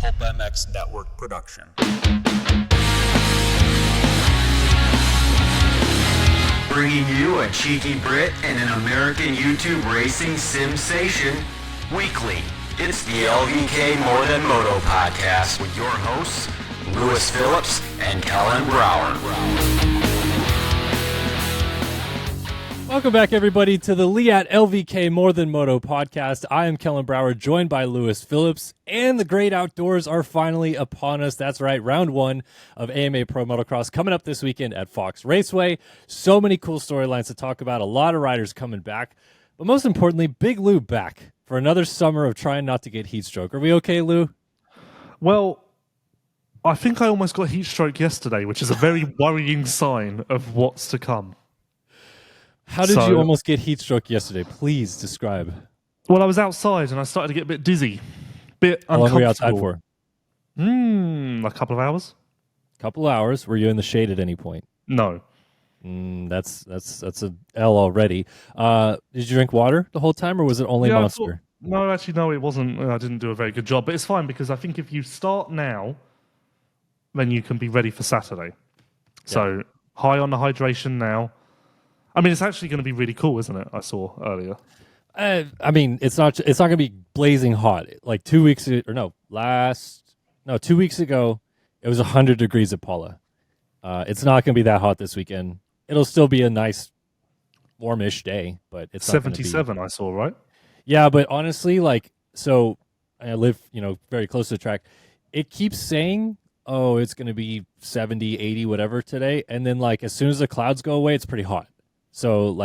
Pulp MX Network production. Bringing you a cheeky Brit and an American YouTube racing sensation weekly. It's the LVK More Than Moto podcast with your hosts, Phillips and Kellen Brauer. Welcome back, everybody, to the Leatt LVK More Than Moto podcast. I am Kellen Brauer, joined by Phillips, and the great outdoors are finally upon us. That's right, round one of AMA Pro Motocross coming up this weekend at Fox Raceway. So many cool storylines to talk about, a lot of riders coming back, but most importantly, Big Lou back for another summer of trying not to get heat stroke. Are we okay, Lou? Well, I think I almost got heat stroke yesterday, which is a very worrying sign of what's to come. How did you almost get heat stroke yesterday? Please describe. Well, I was outside and I started to get a bit dizzy, bit How long uncomfortable. were you outside for? A couple of hours. Couple hours. Were you in the shade at any point? No. That's a L already. Did you drink water the whole time, or was it only Monster? No, actually, no, it wasn't. I didn't do a very good job, but it's fine because I think if you start now, then you can be ready for Saturday. So high on the hydration now. I mean, it's actually going to be really cool, isn't it? I saw earlier. I mean, it's not going to be blazing hot. Like 2 weeks ago, 2 weeks ago, it was 100 degrees at Paula. It's not going to be that hot this weekend. It'll still be a nice, warmish day, but it's 77. I saw, right? Yeah, but honestly, so I live, very close to the track. It keeps saying, oh, it's going to be 70, 80, whatever today, and then as soon as the clouds go away, it's pretty hot. So,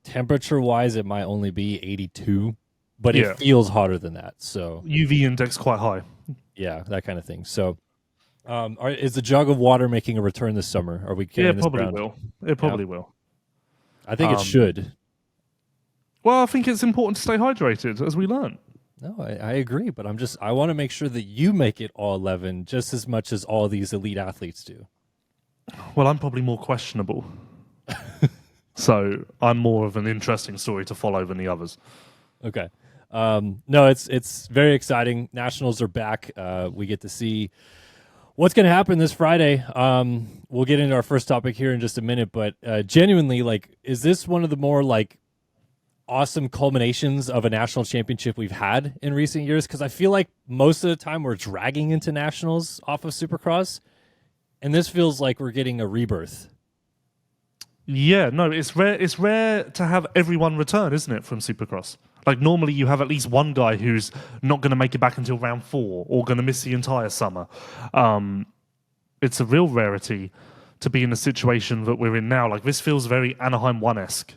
temperature-wise, it might only be 82, but it feels hotter than that. So UV index quite high. Yeah, that kind of thing. So, is the jug of water making a return this summer? Are we getting Yeah, this probably ground? will. It probably will. I think it should. Well, I think it's important to stay hydrated, as we learn. No, I agree, but I want to make sure that you make it all 11 just as much as all these elite athletes do. Well, I'm probably more questionable. So I'm more of an interesting story to follow than the others. Okay. No, it's very exciting. Nationals are back. We get to see what's going to happen this Friday. We'll get into our first topic here in just a minute, but genuinely, is this one of the more awesome culminations of a national championship we've had in recent years? Because I feel like most of the time we're dragging into nationals off of Supercross, and this feels like we're getting a rebirth. Yeah, no, it's rare. It's rare to have everyone return, isn't it, from Supercross? Normally you have at least one guy who's not going to make it back until round 4 or going to miss the entire summer. It's a real rarity to be in a situation that we're in now. This feels very Anaheim 1-esque.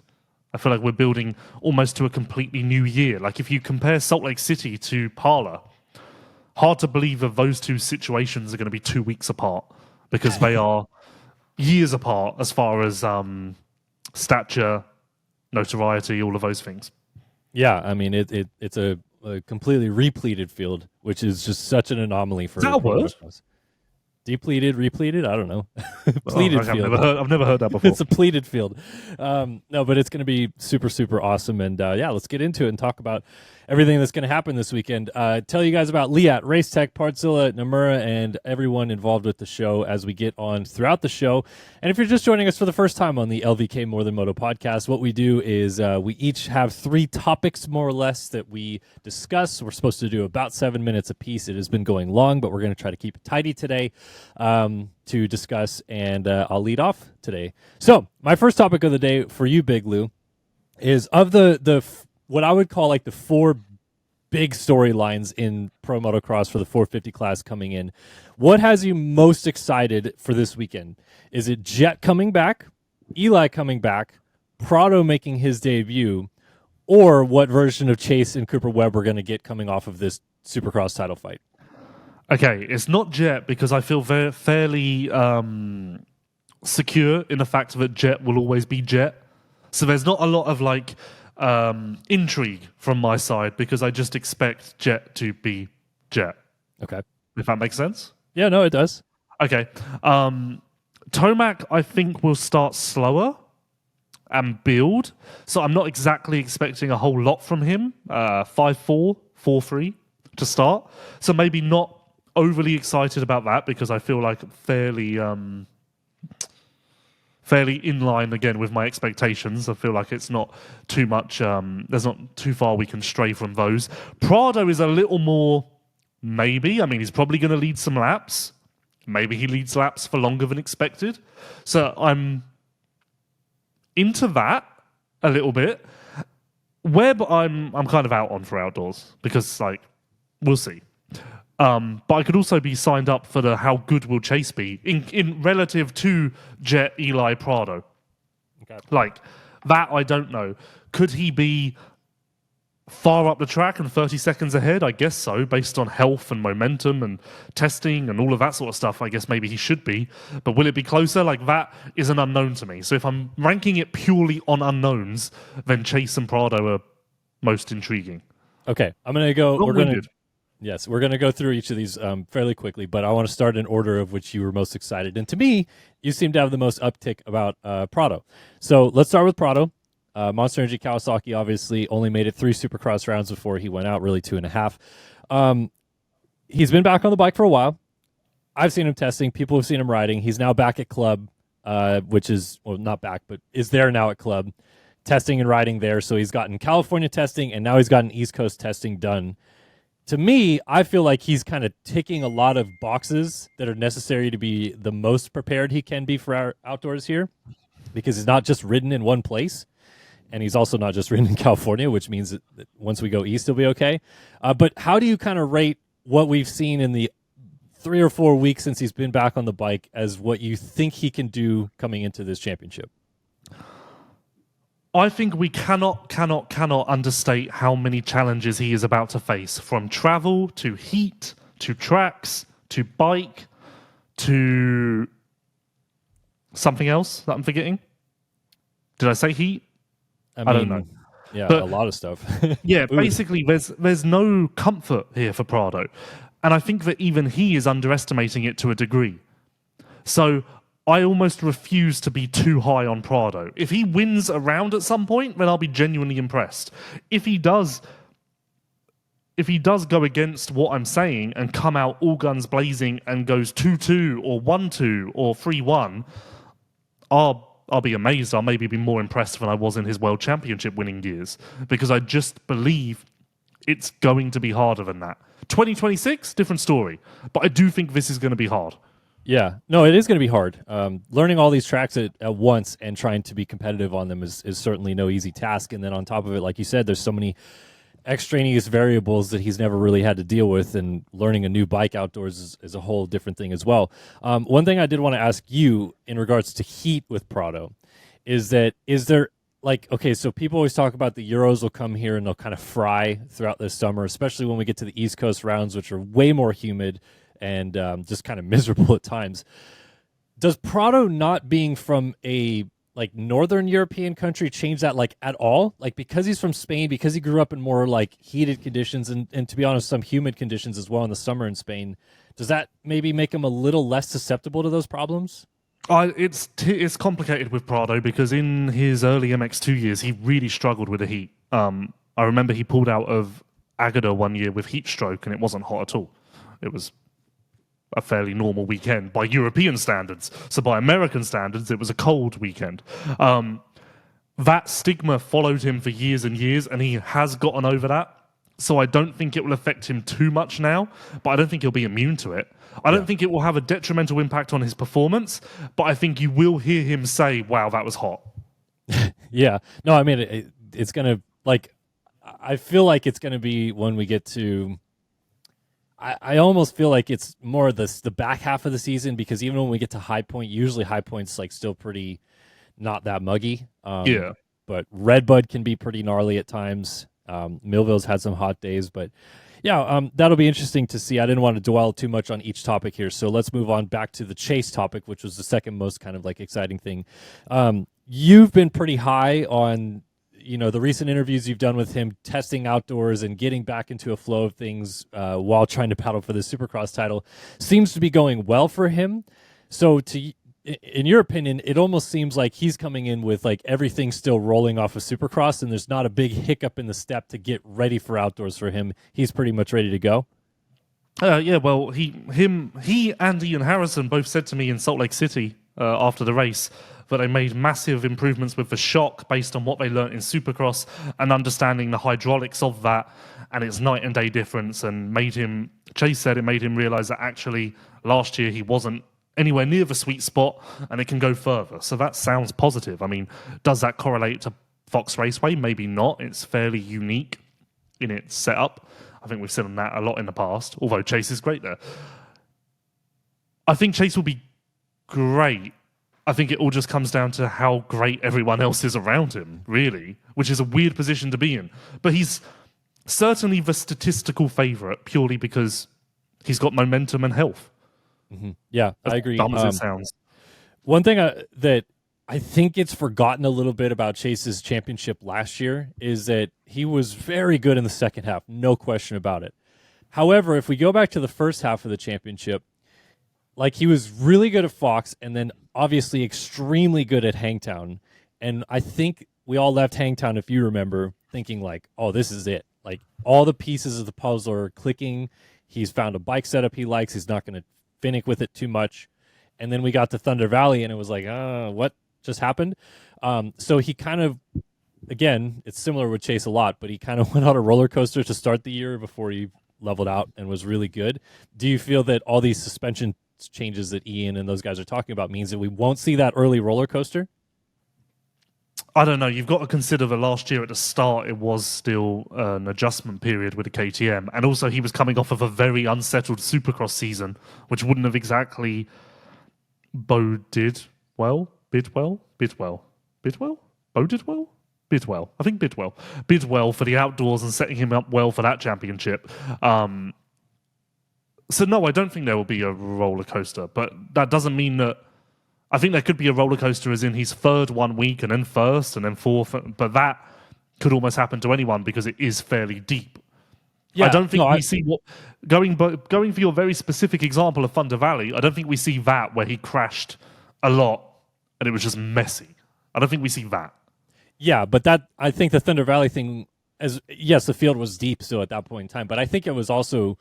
I feel like we're building almost to a completely new year. If you compare Salt Lake City to Parla, hard to believe that those two situations are going to be 2 weeks apart because they are years apart as far as stature, notoriety, all of those things. Yeah, I mean, it's a completely repleted field, which is just such an anomaly for... Is that a word? Depleted, repleted, I don't know. Pleated field. I've never heard that before. It's a pleated field. No, but it's going to be super, super awesome. And let's get into it and talk about everything that's going to happen this weekend. Tell you guys about Leatt, Race Tech, Partzilla, Namura, and everyone involved with the show as we get on throughout the show. And if you're just joining us for the first time on the LVK More Than Moto podcast, what we do is we each have 3 topics, more or less, that we discuss. We're supposed to do about 7 minutes apiece. It has been going long, but we're going to try to keep it tidy today to discuss, and I'll lead off today. So my first topic of the day for you, Big Lou, is of the what I would call the 4 big storylines in Pro Motocross for the 450 class coming in. What has you most excited for this weekend? Is it Jet coming back, Eli coming back, Prado making his debut, or what version of Chase and Cooper Webb we're going to get coming off of this Supercross title fight? Okay, it's not Jet because I feel fairly secure in the fact that Jet will always be Jet. So there's not a lot of intrigue from my side because I just expect Jet to be Jet. Okay. If that makes sense? Yeah, no, it does. Okay. Tomac, I think, will start slower and build. So I'm not exactly expecting a whole lot from him. 5-4, 4-3 to start. So maybe not overly excited about that because I feel like fairly in line again with my expectations. I feel like it's not too much. There's not too far we can stray from those. Prado is a little more maybe. I mean, he's probably going to lead some laps. Maybe he leads laps for longer than expected. So I'm into that a little bit. Webb, I'm kind of out on for outdoors because like we'll see. But I could also be signed up for the how good will Chase be in relative to Jet, Eli, Prado. Okay. Like that, I don't know. Could he be far up the track and 30 seconds ahead? I guess so, based on health and momentum and testing and all of that sort of stuff. I guess maybe he should be. But will it be closer? Like that is an unknown to me. So if I'm ranking it purely on unknowns, then Chase and Prado are most intriguing. Okay, I'm going to go. Long-winded. Yes, we're going to go through each of these fairly quickly, but I want to start in order of which you were most excited. And to me, you seem to have the most uptick about Prado. So let's start with Prado. Monster Energy Kawasaki obviously only made it 3 Supercross rounds before he went out, really 2.5. He's been back on the bike for a while. I've seen him testing. People have seen him riding. He's now back at Club, which is, well, not back, but is there now at Club, testing and riding there. So he's gotten California testing, and now he's gotten East Coast testing done. To me, I feel like he's kind of ticking a lot of boxes that are necessary to be the most prepared he can be for our outdoors here, because he's not just ridden in one place, and he's also not just ridden in California, which means that once we go east, he'll be okay. But how do you kind of rate what we've seen in the 3 or 4 weeks since he's been back on the bike as what you think he can do coming into this championship? I think we cannot understate how many challenges he is about to face, from travel to heat to tracks to bike to something else that I'm forgetting. Did I say heat? I don't know. Yeah, But a lot of stuff. yeah, basically there's no comfort here for Prado. And I think that even he is underestimating it to a degree. So I almost refuse to be too high on Prado. If he wins a round at some point, then I'll be genuinely impressed. If he does go against what I'm saying and come out all guns blazing and goes 2-2 or 1-2 or 3-1, I'll be amazed. I'll maybe be more impressed than I was in his World Championship winning years, because I just believe it's going to be harder than that. 2026, different story. But I do think this is going to be hard. Yeah, no, it is going to be hard. Learning all these tracks at once and trying to be competitive on them is certainly no easy task. And then on top of it, like you said, there's so many extraneous variables that he's never really had to deal with, and learning a new bike outdoors is a whole different thing as well. One thing I did want to ask you in regards to heat with Prado is there like, okay, so people always talk about the Euros will come here and they'll kind of fry throughout this summer, especially when we get to the East Coast rounds, which are way more humid and just kind of miserable at times. Does Prado not being from a like Northern European country change that like at all? Like, because he's from Spain, because he grew up in more like heated conditions and to be honest, some humid conditions as well in the summer in Spain, does that maybe make him a little less susceptible to those problems? It's complicated with Prado because in his early MX2 years, he really struggled with the heat. I remember he pulled out of Agada one year with heat stroke and it wasn't hot at all. It was a fairly normal weekend by European standards. So by American standards, it was a cold weekend. That stigma followed him for years and years, and he has gotten over that. So I don't think it will affect him too much now, but I don't think he'll be immune to it. I don't think it will have a detrimental impact on his performance, but I think you will hear him say, wow, that was hot. Yeah. No, I mean, it's going to, like, I feel like it's going to be when we get to, I almost feel like it's more the back half of the season, because even when we get to High Point, usually High Point's like still pretty not that muggy. Yeah. But Redbud can be pretty gnarly at times. Millville's had some hot days, but yeah, that'll be interesting to see. I didn't want to dwell too much on each topic here, so let's move on back to the Chase topic, which was the second most kind of like exciting thing. You've been pretty high on, you know, the recent interviews you've done with him testing outdoors and getting back into a flow of things while trying to battle for the Supercross title. Seems to be going well for him. So in your opinion, it almost seems like he's coming in with like everything still rolling off of Supercross, and there's not a big hiccup in the step to get ready for outdoors for him. He's pretty much ready to go. Yeah, well, he and Ian Harrison both said to me in Salt Lake City after the race that they made massive improvements with the shock based on what they learnt in Supercross and understanding the hydraulics of that, and it's night and day difference. And Chase said it made him realise that actually last year he wasn't anywhere near the sweet spot, and it can go further. So that sounds positive. I mean, does that correlate to Fox Raceway? Maybe not. It's fairly unique in its setup. I think we've seen that a lot in the past, although Chase is great there. I think Chase will be great. I think it all just comes down to how great everyone else is around him, really, which is a weird position to be in. But he's certainly the statistical favourite purely because he's got momentum and health. Mm-hmm. Yeah, I agree. Dumb as it sounds. One thing that I think it's forgotten a little bit about Chase's championship last year is that he was very good in the second half, no question about it. However, if we go back to the first half of the championship, like he was really good at Fox and then obviously extremely good at Hangtown. And I think we all left Hangtown, if you remember, thinking like, oh, this is it. Like all the pieces of the puzzle are clicking. He's found a bike setup he likes. He's not going to finick with it too much. And then we got to Thunder Valley and it was like, what just happened? So he kind of, again, it's similar with Chase a lot, but he kind of went on a roller coaster to start the year before he leveled out and was really good. Do you feel that all these suspension changes that Ian and those guys are talking about means that we won't see that early roller coaster? I don't know. You've got to consider that last year at the start, it was still an adjustment period with the KTM. And also he was coming off of a very unsettled Supercross season, which wouldn't have exactly boded well. Bidwell? I think Bidwell. Bidwell for the outdoors and setting him up well for that championship. So no, I don't think there will be a roller coaster, but that doesn't mean that. I think there could be a roller coaster as in he's third 1 week and then first and then fourth, but that could almost happen to anyone because it is fairly deep. Yeah, I don't think we see what going for your very specific example of Thunder Valley. I don't think we see that where he crashed a lot and it was just messy. I don't think we see that. Yeah, but that I think the Thunder Valley thing, as yes, the field was deep still at that point in time, but I think it was also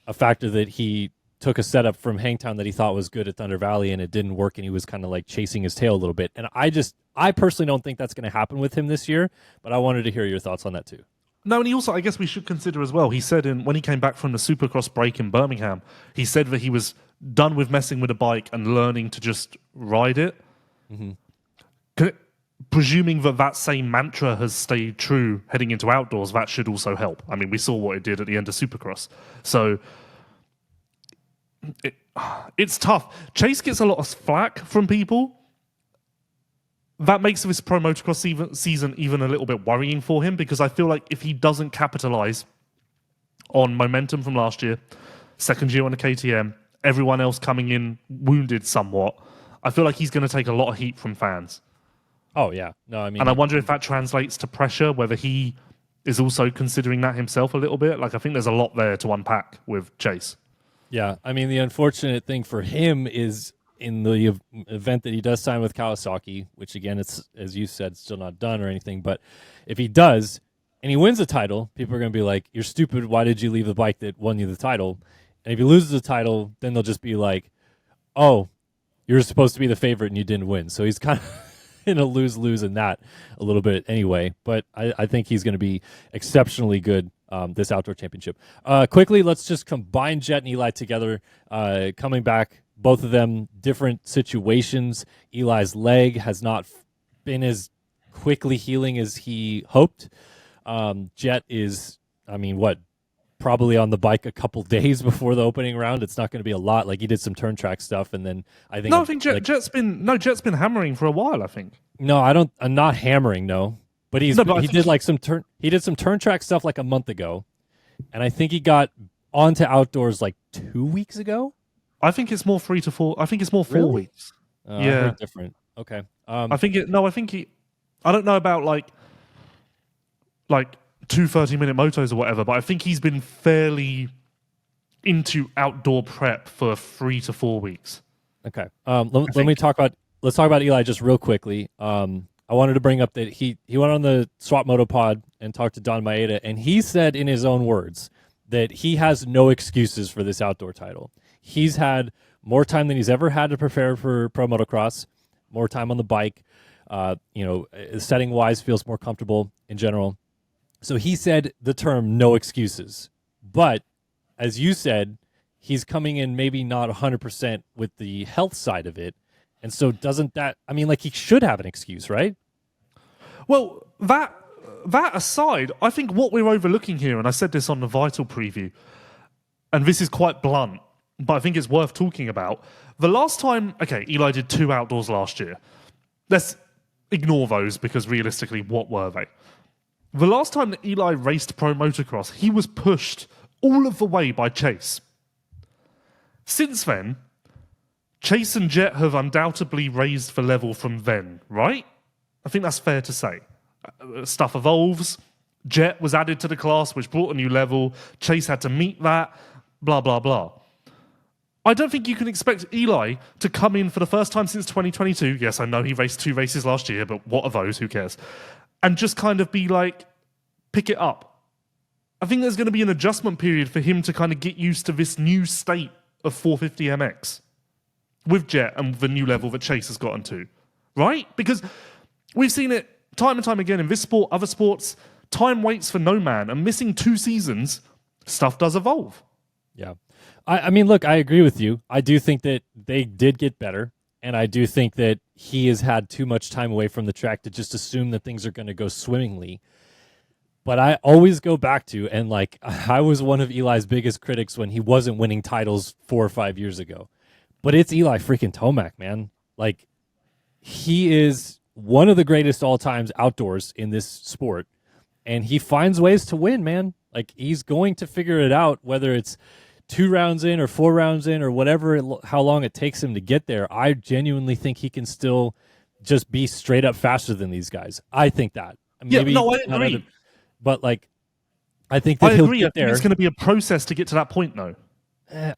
a factor that he took a setup from Hangtown that he thought was good at Thunder Valley and it didn't work and he was kind of like chasing his tail a little bit. And I personally don't think that's going to happen with him this year, but I wanted to hear your thoughts on that too. No, and he also, I guess we should consider as well, he said when he came back from the Supercross break in Birmingham, he said that he was done with messing with a bike and learning to just ride it. Mm-hmm. Presuming that same mantra has stayed true heading into outdoors, that should also help. I mean, we saw what it did at the end of Supercross. So it's tough. Chase gets a lot of flack from people. That makes this Pro Motocross season even a little bit worrying for him because I feel like if he doesn't capitalize on momentum from last year, second year on the KTM, everyone else coming in wounded somewhat, I feel like he's going to take a lot of heat from fans. Oh, yeah. No, I mean, and I wonder if that translates to pressure, whether he is also considering that himself a little bit. Like, I think there's a lot there to unpack with Chase. Yeah, I mean, the unfortunate thing for him is in the event that he does sign with Kawasaki, which again, it's, as you said, still not done or anything, but if he does and he wins the title, people are going to be like, you're stupid, why did you leave the bike that won you the title? And if he loses the title, then they'll just be like, oh, you're supposed to be the favorite and you didn't win. So he's kind of in a lose-lose in that a little bit anyway, but I think he's going to be exceptionally good this outdoor championship. Quickly, let's just combine Jet and Eli together. Coming back, both of them different situations. Eli's leg has not been as quickly healing as he hoped. Jet is, probably on the bike a couple days before the opening round. It's not going to be a lot. Like he did some turn track stuff, and then I think Jet's been hammering for a while. I think I'm not hammering. No, but he did some turn track stuff like a month ago, and I think he got onto outdoors like 2 weeks ago. I think it's more 3 to 4. I think it's more 4 weeks. Yeah, I heard different. Okay. I don't know about like 2 30-minute motos or whatever, but I think he's been fairly into outdoor prep for 3 to 4 weeks. Okay. Let's talk about Eli just real quickly. I wanted to bring up that he went on the Swap Moto pod and talked to Don Maeda, and he said in his own words that he has no excuses for this outdoor title. He's had more time than he's ever had to prepare for pro motocross, more time on the bike, setting wise feels more comfortable in general. So he said the term no excuses. But as you said, he's coming in maybe not 100% with the health side of it. And so doesn't that, I mean, like he should have an excuse, right? Well, that aside, I think what we're overlooking here, and I said this on the Vital preview, and this is quite blunt, but I think it's worth talking about. The last time, okay, Eli did 2 outdoors last year. Let's ignore those because realistically, what were they? The last time that Eli raced pro motocross, he was pushed all of the way by Chase. Since then, Chase and Jet have undoubtedly raised the level from then, right? I think that's fair to say. Stuff evolves. Jet was added to the class, which brought a new level. Chase had to meet that, blah, blah, blah. I don't think you can expect Eli to come in for the first time since 2022. Yes, I know he raced 2 races last year, but what are those? Who cares? And just kind of be like, pick it up. I think there's going to be an adjustment period for him to kind of get used to this new state of 450 MX with Jet and the new level that Chase has gotten to, right? Because we've seen it time and time again in this sport, other sports. Time waits for no man, and missing 2 seasons, stuff does evolve. Yeah. I mean, look, I agree with you. I do think that they did get better, and I do think that he has had too much time away from the track to just assume that things are going to go swimmingly. But I always go back to, and like, I was one of Eli's biggest critics when he wasn't winning titles 4 or 5 years ago. But it's Eli freaking Tomac, man. Like, he is one of the greatest all times outdoors in this sport, and he finds ways to win, man. Like, he's going to figure it out, whether it's 2 rounds in or 4 rounds in or whatever, how long it takes him to get there. I genuinely think he can still just be straight up faster than these guys. I think that. Maybe I agree. But like, I think that he'll get there. It's going to be a process to get to that point, though.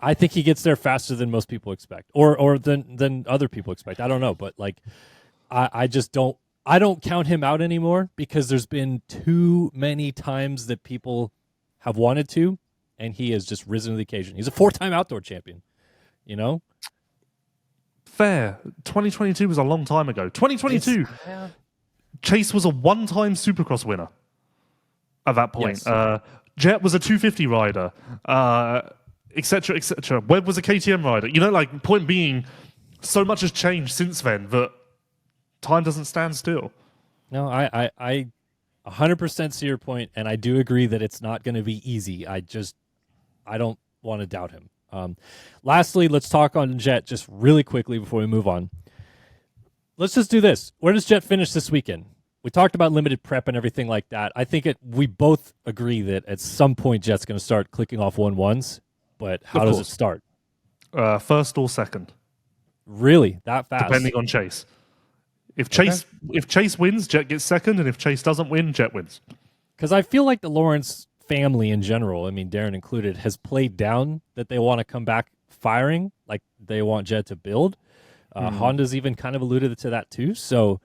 I think he gets there faster than most people expect, or than other people expect. I don't know, but like, I just don't. I don't count him out anymore because there's been too many times that people have wanted to, and he has just risen to the occasion. He's a 4-time outdoor champion, you know? Fair. 2022 was a long time ago. 2022, Chase was a 1-time Supercross winner at that point. Yes. Jet was a 250 rider, etc., etc. Webb was a KTM rider. You know, like, point being, so much has changed since then that time doesn't stand still. No, I 100% see your point, and I do agree that it's not going to be easy. I don't want to doubt him. Lastly, let's talk on Jet just really quickly before we move on. Let's just do this. Where does Jet finish this weekend? We talked about limited prep and everything like that. I think we both agree that at some point Jet's going to start clicking off 1-1s, but how does it start? First or second. Really? That fast? Depending on Chase. If Chase wins, Jet gets second, and if Chase doesn't win, Jet wins. Because I feel like the Lawrence family in general, I mean, Darren included, has played down that they want to come back firing, like they want Jet to build. Honda's even kind of alluded to that too. So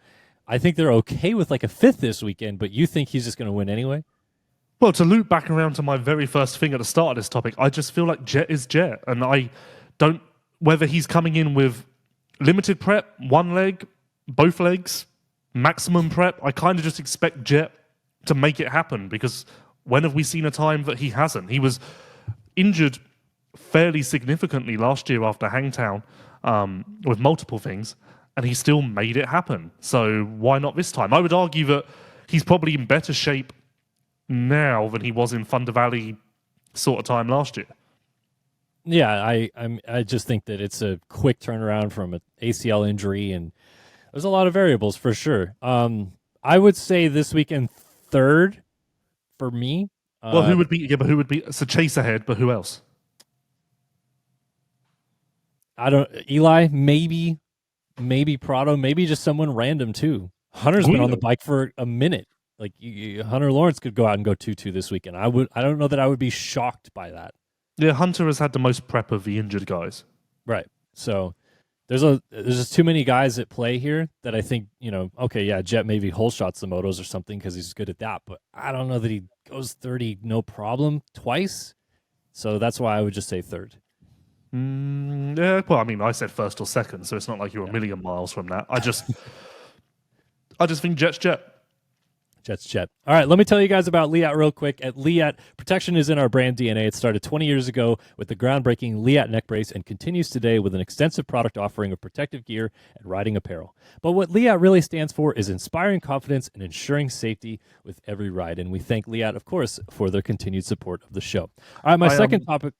I think they're okay with like a 5th this weekend, but you think he's just going to win anyway? Well, to loop back around to my very first thing at the start of this topic, I just feel like Jet is Jet. And I don't, whether he's coming in with limited prep, 1 leg, both legs, maximum prep, I kind of just expect Jet to make it happen, because when have we seen a time that he hasn't? He was injured fairly significantly last year after Hangtown with multiple things, and he still made it happen. So why not this time? I would argue that he's probably in better shape now than he was in Thunder Valley sort of time last year. Yeah, I just think that it's a quick turnaround from an ACL injury, and there's a lot of variables for sure. I would say this weekend 3rd for me. Well, who would be? Yeah, but who would be? So Chase ahead, but who else? I don't. Eli, maybe Prado, maybe just someone random too. Hunter's been on the bike for a minute. Like Hunter Lawrence could go out and go 2-2 this weekend. I don't know that I would be shocked by that. Yeah, Hunter has had the most prep of the injured guys. Right. So there's just too many guys at play here that I think, okay, yeah, Jet maybe hole shots the motos or something because he's good at that, but I don't know that he goes 30 no problem twice. So that's why I would just say third. Yeah, well, I mean, I said first or second, so it's not like you're a million miles from that. I just think Jet's Jet. Jet's Jet. All right, let me tell you guys about Leatt real quick. At Leatt, protection is in our brand DNA. It started 20 years ago with the groundbreaking Leatt neck brace and continues today with an extensive product offering of protective gear and riding apparel. But what Leatt really stands for is inspiring confidence and ensuring safety with every ride. And we thank Leatt, of course, for their continued support of the show. All right, my second topic.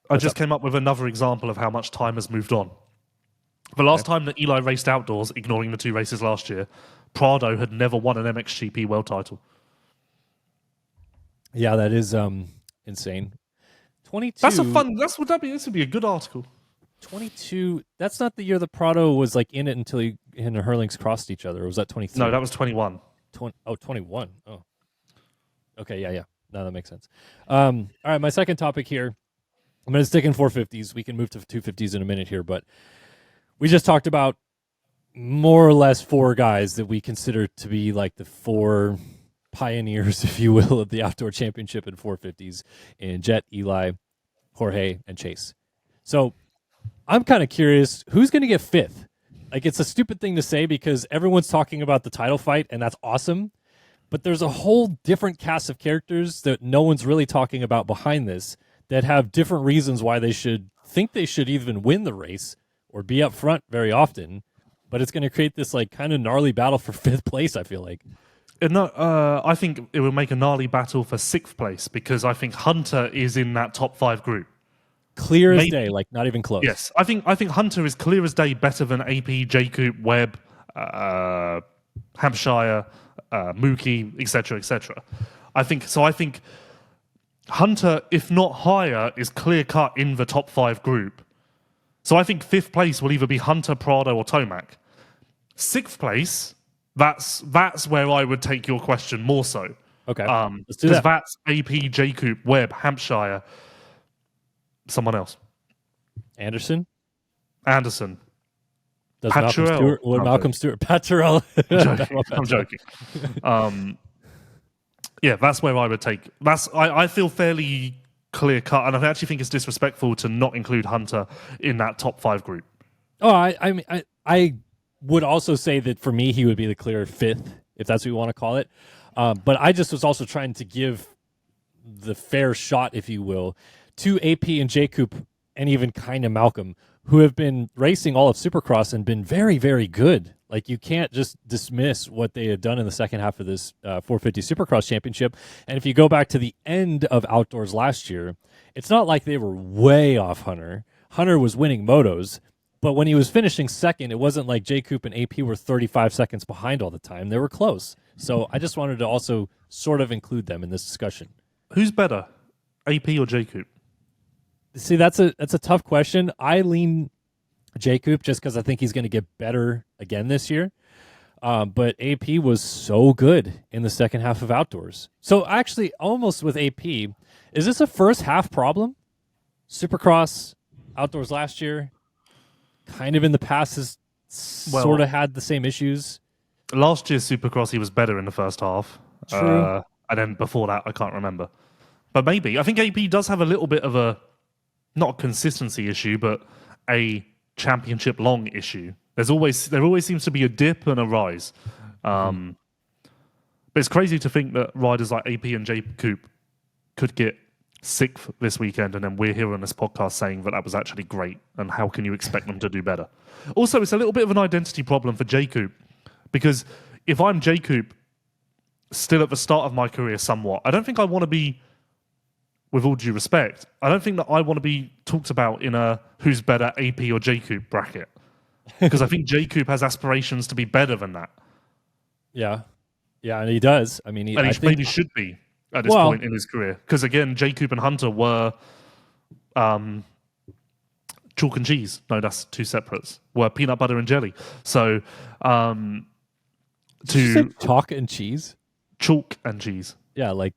I just came up with another example of how much time has moved on. The last time that Eli raced outdoors, ignoring the 2 races last year, Prado had never won an MXGP world title. Yeah, that is insane. 22. That's a fun. This would be a good article. 22. That's not the year that Prado was like in it until he and Hurlings crossed each other. Or was that 23? No, that was 21. 21. Oh. Okay, yeah. No, that makes sense. All right, my second topic here. I'm going to stick in 450s. We can move to 250s in a minute here, but we just talked about more or less 4 guys that we consider to be like the 4 pioneers, if you will, of the outdoor championship in 450s in Jet, Eli, Jorge, and Chase. So I'm kind of curious, who's going to get 5th? Like, it's a stupid thing to say because everyone's talking about the title fight, and that's awesome. But there's a whole different cast of characters that no one's really talking about behind this that have different reasons why they should think they should even win the race or be up front very often. But it's going to create this like kind of gnarly battle for 5th place, I feel like. I think it will make a gnarly battle for 6th place because I think Hunter is in that top 5 group. Clear as day, like not even close. Yes, I think Hunter is clear as day, better than AP, J-Coop, Webb, Hampshire, Mookie, etc., etc. I think Hunter, if not higher, is clear cut in the top 5 group. So I think 5th place will either be Hunter, Prado, or Tomac. 6th place, that's where I would take your question more so. Okay, let's do that. Because that's AP, J-Coop, Webb, Hampshire, someone else. Anderson. Does Malcolm Stewart. Partzilla. I'm joking. Yeah, that's where I would take. I feel fairly clear cut, and I actually think it's disrespectful to not include Hunter in that top 5 group. Oh, I would also say that for me, he would be the clear 5th, if that's what you want to call it. But I just was also trying to give the fair shot, if you will, to AP and J-Coop and even kind of Malcolm, who have been racing all of Supercross and been very, very good. Like, you can't just dismiss what they have done in the second half of this 450 Supercross Championship. And if you go back to the end of Outdoors last year, it's not like they were way off Hunter. Hunter was winning motos, but when he was finishing second, it wasn't like J-Coop and AP were 35 seconds behind all the time. They were close. So I just wanted to also sort of include them in this discussion. Who's better, AP or J-Coop? See, that's a tough question. I lean J-Coop just because I think he's going to get better again this year. But AP was so good in the second half of Outdoors. So actually, almost with AP, is this a first half problem? Supercross, Outdoors last year, kind of in the past has sort of had the same issues. Last year's Supercross, he was better in the first half. True. And then before that, I can't remember. But maybe. I think AP does have a little bit of a, not a consistency issue, but a championship long issue. There always seems to be a dip and a rise. But it's crazy to think that riders like AP and J-Coop could get 6th this weekend, and then we're here on this podcast saying that was actually great, and how can you expect them to do better? Also, it's a little bit of an identity problem for J-Coop, because if I'm J-Coop, still at the start of my career somewhat, I don't think I want to be, with all due respect, I don't think that I want to be talked about in a who's better, AP or J-Coop bracket. Because I think J-Coop has aspirations to be better than that. Yeah, and he does. I mean, he maybe should be at this point in his career. Because again, J-Coop and Hunter were chalk and cheese. No, that's two separates. Were peanut butter and jelly. So, Did you say chalk and cheese? Chalk and cheese. Yeah, like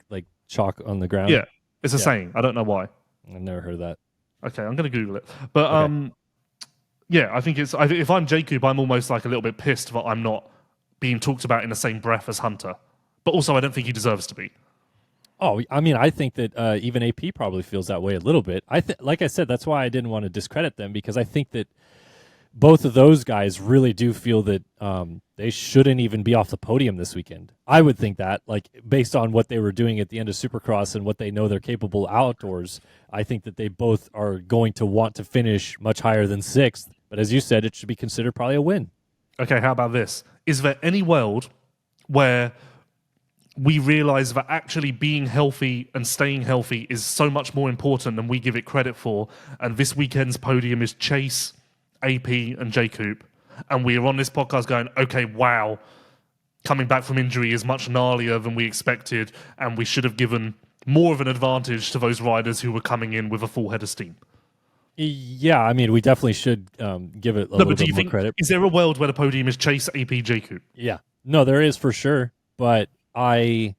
chalk on the ground. Yeah, it's a saying. I don't know why. I've never heard that. Okay, I'm going to Google it. But yeah, I think if I'm J-Coop, I'm almost like a little bit pissed that I'm not being talked about in the same breath as Hunter. But also, I don't think he deserves to be. Oh, I mean, I think that even AP probably feels that way a little bit. Like I said, that's why I didn't want to discredit them, because I think that both of those guys really do feel that they shouldn't even be off the podium this weekend. I would think that, like, based on what they were doing at the end of Supercross and what they know they're capable outdoors, I think that they both are going to want to finish much higher than 6th. But as you said, it should be considered probably a win. Okay, how about this? Is there any world where we realize that actually being healthy and staying healthy is so much more important than we give it credit for, and this weekend's podium is Chase, AP, and J. Coop, and we're on this podcast going, okay, wow, coming back from injury is much gnarlier than we expected, and we should have given more of an advantage to those riders who were coming in with a full head of steam? Yeah, I mean, we definitely should give it a little bit more credit. Is there a world where the podium is Chase, AP, J. Coop? Yeah. No, there is for sure, but I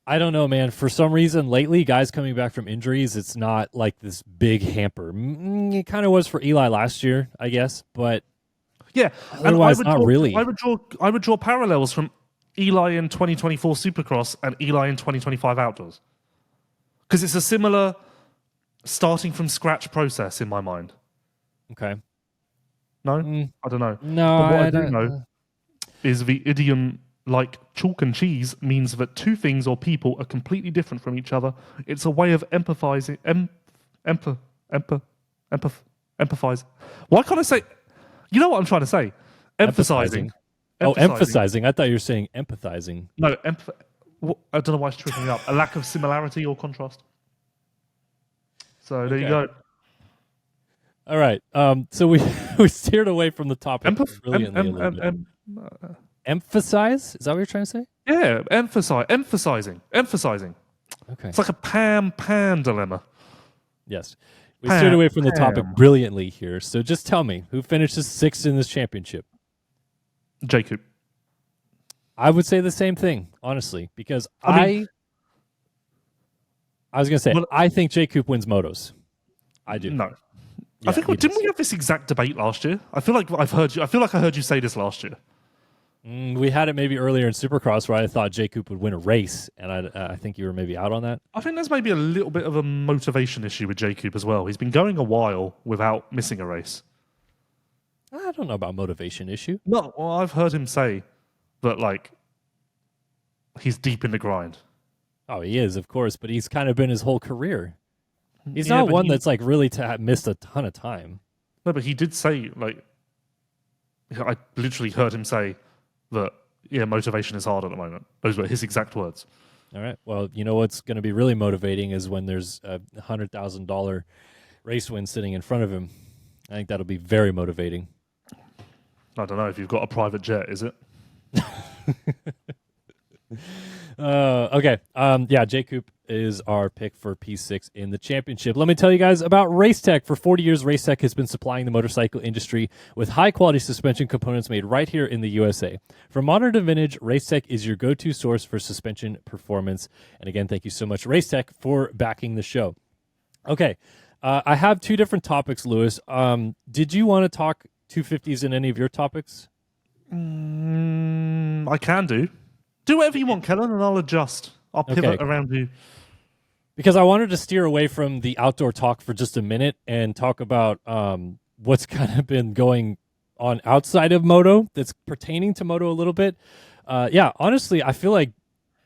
don't know, man. For some reason lately, guys coming back from injuries, it's not like this big hamper. It kind of was for Eli last year, I guess, but yeah, otherwise not really. I would draw parallels from Eli in 2024 Supercross and Eli in 2025 Outdoors, because it's a similar starting from scratch process in my mind. Okay. No, I don't know. No, but what I do know is the idiom, like chalk and cheese, means that two things or people are completely different from each other. It's a way of empathizing. Empathize. Why can't I say? You know what I'm trying to say? Emphasizing. Oh, emphasizing. I thought you were saying empathizing. No, I don't know why it's tripping me up. A lack of similarity or contrast. So there you go. All right. So we steered away from the topic brilliantly. Emphasize? Is that what you're trying to say? Yeah, emphasizing. Okay. It's like a pan dilemma. Yes. We steered away from the topic brilliantly here. So just tell me, who finishes 6th in this championship? J. Coop. I would say the same thing, honestly, because I was going to say, I think J. Coop wins motos. I do. No. Yeah, I think didn't we have this exact debate last year? I feel like I heard you say this last year. We had it maybe earlier in Supercross where I thought J. Coop would win a race, and I think you were maybe out on that. I think there's maybe a little bit of a motivation issue with J. Coop as well. He's been going a while without missing a race. I don't know about motivation issue. No, well, I've heard him say that, like, he's deep in the grind. Oh, he is, of course, but he's kind of been his whole career. He's not one that's like really missed a ton of time. No, but he did say, like, I literally heard him say that, yeah, motivation is hard at the moment. Those were his exact words. All right. Well, you know what's going to be really motivating is when there's a $100,000 race win sitting in front of him. I think that'll be very motivating. I don't know if you've got a private jet, is it? Okay. Yeah, J. Coop is our pick for P6 in the championship. Let me tell you guys about Racetech. For 40 years, Racetech has been supplying the motorcycle industry with high-quality suspension components made right here in the USA. From modern to vintage, Racetech is your go-to source for suspension performance. And again, thank you so much, Racetech, for backing the show. Okay. I have two different topics, Lewis. Did you want to talk 250s in any of your topics? I can do. Do whatever you want, Kellen, and I'll adjust. I'll pivot around you. Because I wanted to steer away from the outdoor talk for just a minute and talk about what's kind of been going on outside of Moto that's pertaining to Moto a little bit. Yeah, honestly, I feel like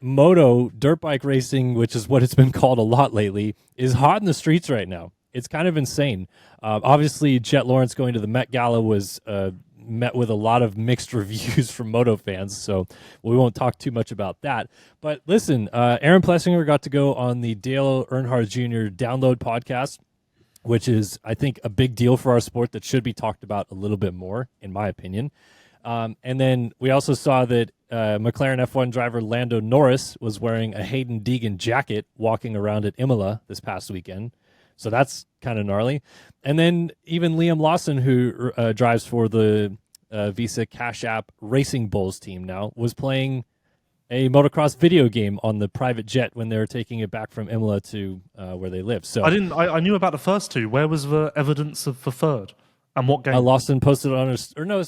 Moto, dirt bike racing, which is what it's been called a lot lately, is hot in the streets right now. It's kind of insane. Obviously, Jet Lawrence going to the Met Gala was met with a lot of mixed reviews from Moto fans, so we won't talk too much about that. But listen, Aaron Plessinger got to go on the Dale Earnhardt Jr. Download podcast, which is, I think, a big deal for our sport that should be talked about a little bit more, in my opinion. And then we also saw that McLaren F1 driver Lando Norris was wearing a Hayden Deegan jacket walking around at Imola this past weekend. So that's kind of gnarly. And then even Liam Lawson, who drives for the Visa Cash App Racing Bulls team now, was playing a motocross video game on the private jet when they were taking it back from Imola to where they live. So I knew about the first two. Where was the evidence of the third? And what game? Lawson posted on his, or no,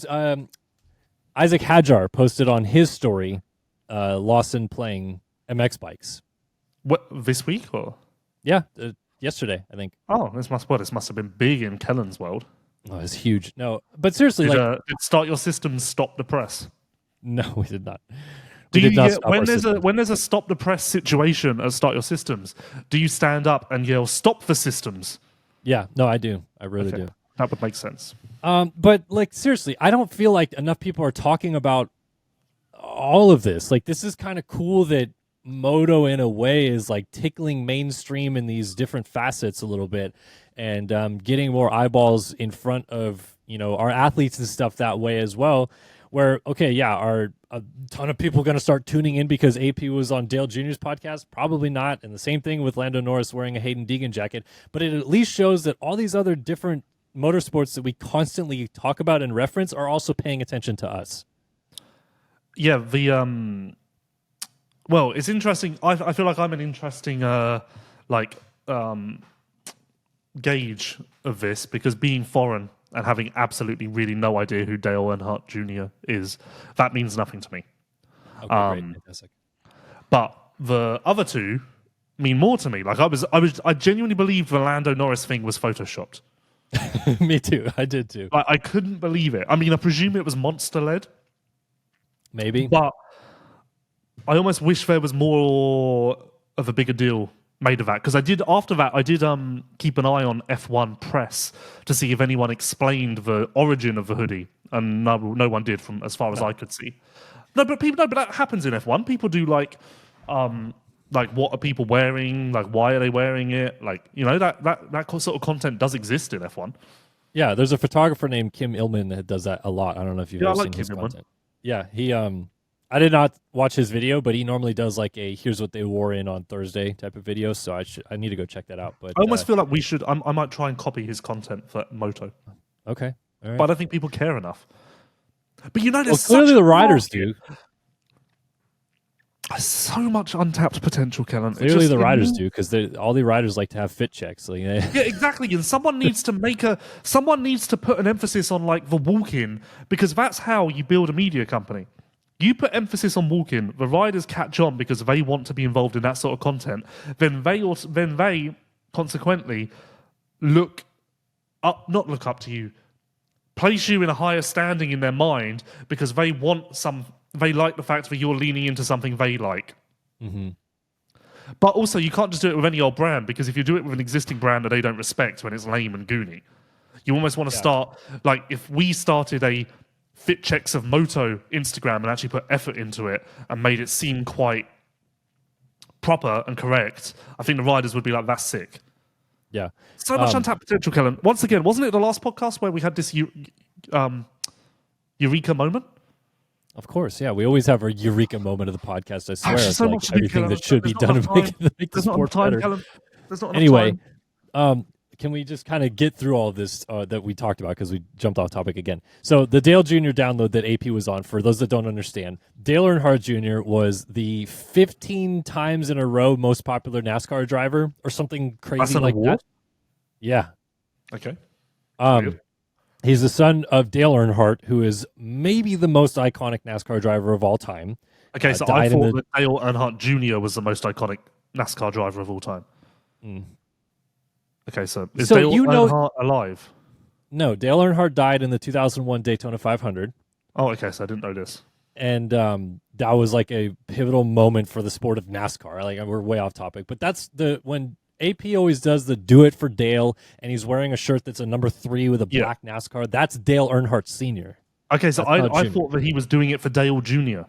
Isaac Hadjar posted on his story Lawson playing MX bikes. What, this week or? Yeah, yesterday, I think. Oh, this must have been big in Kellen's world. Oh, it's huge. No, but seriously, Did Start Your Systems stop the press? no, we did not. Do We did you not get stop our system. when there's a stop the press situation at Start Your Systems? Do you stand up and yell "Stop the systems"? Yeah, no, I do. I really Okay. do. That would make sense. But like seriously, I don't feel like enough people are talking about all of this. Like this is kind of cool that Moto in a way is like tickling mainstream in these different facets a little bit and getting more eyeballs in front of, our athletes and stuff that way as well. Where, okay, yeah, are a ton of people going to start tuning in because AP was on Dale Jr.'s podcast? Probably not. And the same thing with Lando Norris wearing a Hayden Deegan jacket. But it at least shows that all these other different motorsports that we constantly talk about and reference are also paying attention to us. Yeah, well, it's interesting. I feel like I'm an interesting gauge of this because being foreign and having absolutely really no idea who Dale Earnhardt Jr. is, that means nothing to me. Okay, great, fantastic. But the other two mean more to me. Like I genuinely believed the Lando Norris thing was photoshopped. Me too. I did too. I couldn't believe it. I mean, I presume it was monster led. Maybe. But I almost wish there was more of a bigger deal made of that because I did keep an eye on F1 press to see if anyone explained the origin of the hoodie, and no one did, from as far as I could see. But that happens in F1. People do like what are people wearing? Like, why are they wearing it? Like, that sort of content does exist in F1. Yeah, there's a photographer named Kim Illman that does that a lot. I don't know if you've ever seen his content. Yeah, he I did not watch his video, but he normally does like a "here's what they wore in on Thursday" type of video. So I need to go check that out. But I almost feel like we should. I might try and copy his content for Moto. Okay, all right. But I don't think people care enough. But there's clearly the riders do. So much untapped potential, Kellen. Clearly the riders do because all the riders like to have fit checks. Like, yeah, exactly. And someone needs to put an emphasis on like the walk-in because that's how you build a media company. You put emphasis on walk-in, the riders catch on because they want to be involved in that sort of content. Then they consequently not look up to you, place you in a higher standing in their mind because they like the fact that you're leaning into something they like. Mm-hmm. But also, you can't just do it with any old brand because if you do it with an existing brand that they don't respect when it's lame and goony, you almost want to start, like if we started a Fit Checks of Moto Instagram and actually put effort into it and made it seem quite proper and correct, I think the riders would be like, that's sick. Yeah. So much untapped potential, Kellen. Once again, wasn't it the last podcast where we had this eureka moment? Of course, yeah. We always have our eureka moment of the podcast, I swear. There's It's so like much to do, everything Kellen. that should be done to make the sport better. Kellen. There's not enough Anyway, time. can we just kind of get through all of this that we talked about because we jumped off topic again? So the Dale Jr. download that AP was on, for those that don't understand, Dale Earnhardt Jr. was the 15 times in a row most popular NASCAR driver or something crazy like that. Yeah. Okay. He's the son of Dale Earnhardt, who is maybe the most iconic NASCAR driver of all time. Okay, so I thought that Dale Earnhardt Jr. was the most iconic NASCAR driver of all time. Mm. Okay, so is Dale Earnhardt alive? No, Dale Earnhardt died in the 2001 Daytona 500. Oh, okay, so I didn't know this. And that was like a pivotal moment for the sport of NASCAR. Like, we're way off topic, but that's when AP always does the "do it for Dale," and he's wearing a shirt that's a number 3 with a black NASCAR. That's Dale Earnhardt Sr. Okay, so I thought that he was doing it for Dale Jr.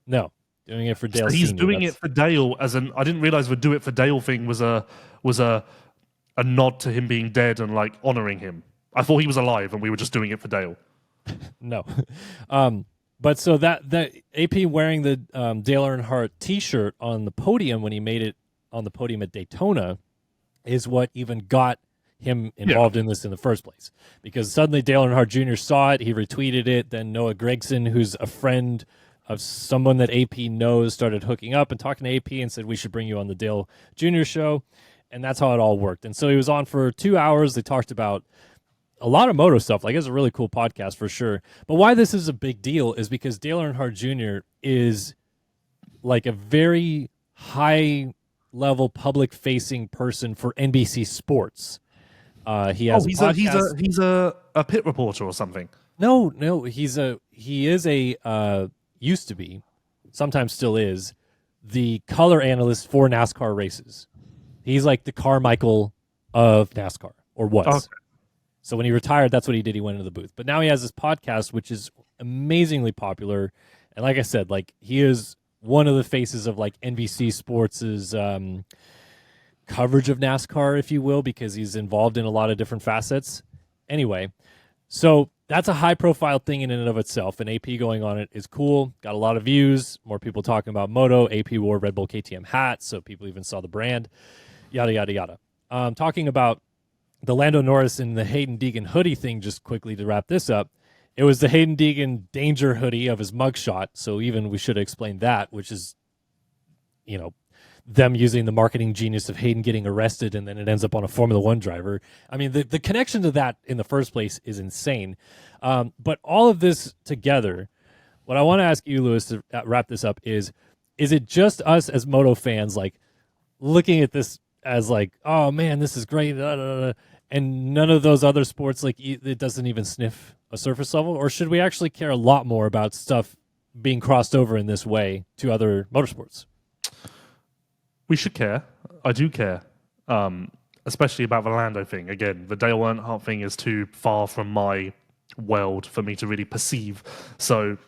No, doing it for Dale. So he's Sr. doing it for Dale I didn't realize the "do it for Dale" thing was a nod to him being dead and like honoring him. I thought he was alive and we were just doing it for Dale. No, but so that AP wearing the Dale Earnhardt T-shirt on the podium when he made it on the podium at Daytona is what even got him involved in this in the first place. Because suddenly Dale Earnhardt Jr. saw it, he retweeted it, then Noah Gragson, who's a friend of someone that AP knows, started hooking up and talking to AP and said, we should bring you on the Dale Jr. show. And that's how it all worked. And so he was on for 2 hours. They talked about a lot of moto stuff. Like, it's a really cool podcast for sure. But why this is a big deal is because Dale Earnhardt Jr. is like a very high level public facing person for NBC Sports. He has he's a pit reporter or something. No, he is a used to be, sometimes still is, the color analyst for NASCAR races. He's like the Carmichael of NASCAR, or was. Okay. So when he retired, that's what he did. He went into the booth. But now he has this podcast, which is amazingly popular. And like I said, like he is one of the faces of like NBC Sports's coverage of NASCAR, if you will, because he's involved in a lot of different facets. Anyway, so that's a high-profile thing in and of itself, and AP going on it is cool. Got a lot of views, more people talking about Moto. AP wore Red Bull KTM hats, so people even saw the brand, yada, yada, yada. Talking about the Lando Norris and the Hayden Deegan hoodie thing, just quickly to wrap this up, it was the Hayden Deegan Danger hoodie of his mugshot, so even we should have explained that, which is, you know, them using the marketing genius of Hayden getting arrested and then it ends up on a Formula One driver. I mean, the connection to that in the first place is insane. But all of this together, what I want to ask you, Lewis, to wrap this up is it just us as moto fans, like, looking at this as like, oh man, this is great, and none of those other sports, like, it doesn't even sniff a surface level? Or should we actually care a lot more about stuff being crossed over in this way to other motorsports? We should care. I do care, especially about the Lando thing. Again, the Dale Earnhardt thing is too far from my world for me to really perceive. So,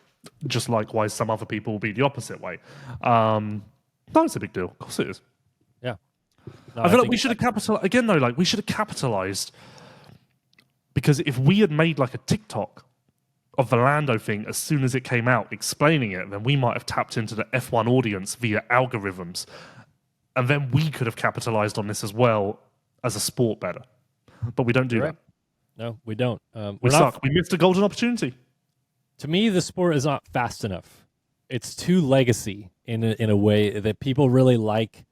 just likewise, some other people will be the opposite way. No, it's a big deal. Of course it is. Yeah. No, I feel like we should have capitalized. Again, though, like, we should have capitalized, because if we had made like a TikTok of the Lando thing as soon as it came out, explaining it, then we might have tapped into the F1 audience via algorithms. And then we could have capitalized on this as well as a sport better. But we don't do that. No, we don't. We suck. We missed a golden opportunity. To me, the sport is not fast enough. It's too legacy in a way that people really like,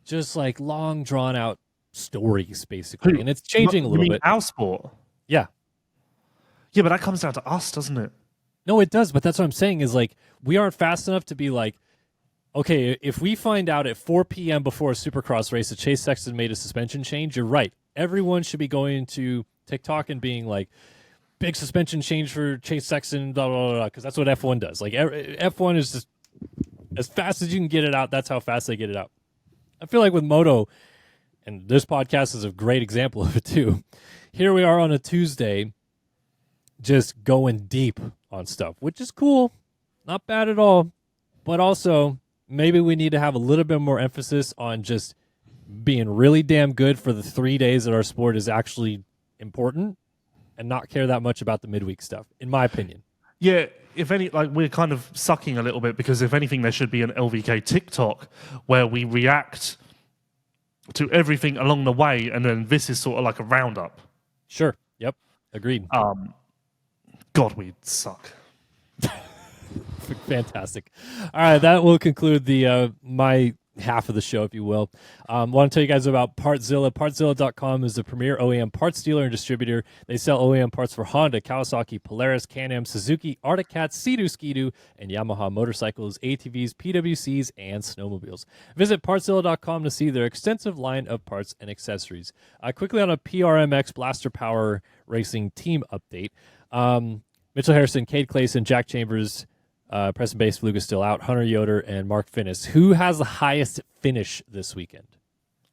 just like long, drawn-out stories, basically. And it's changing a little bit. Our sport? Yeah. Yeah, but that comes down to us, doesn't it? No, it does. But that's what I'm saying is, like, we aren't fast enough to be like, okay, if we find out at 4 p.m. before a Supercross race that Chase Sexton made a suspension change, you're right. Everyone should be going to TikTok and being like, big suspension change for Chase Sexton, blah, blah, blah, because that's what F1 does. Like, F1 is just as fast as you can get it out, that's how fast they get it out. I feel like with Moto, and this podcast is a great example of it too, here we are on a Tuesday just going deep on stuff, which is cool. Not bad at all. But also, maybe we need to have a little bit more emphasis on just being really damn good for the 3 days that our sport is actually important and not care that much about the midweek stuff, in my opinion. Yeah, if any, like, we're kind of sucking a little bit, because if anything, there should be an LVK TikTok where we react to everything along the way, and then this is sort of like a roundup. Sure. Yep. Agreed. God, we suck. Fantastic. All right, that will conclude the my half of the show, if you will. Want to tell you guys about Partzilla. Partzilla.com is the premier OEM parts dealer and distributor. They sell OEM parts for Honda, Kawasaki, Polaris, Can-Am, Suzuki, Arctic Cat, Sea-Doo, Ski-Doo, and Yamaha motorcycles, ATVs, PWCs, and snowmobiles. Visit Partzilla.com to see their extensive line of parts and accessories. Quickly on a PRMX Blaster Power Racing team update. Mitchell Harrison, Cade Clayson, Jack Chambers, Preston Bass, Lucas still out, Hunter Yoder, and Mark Finnis. Who has the highest finish this weekend?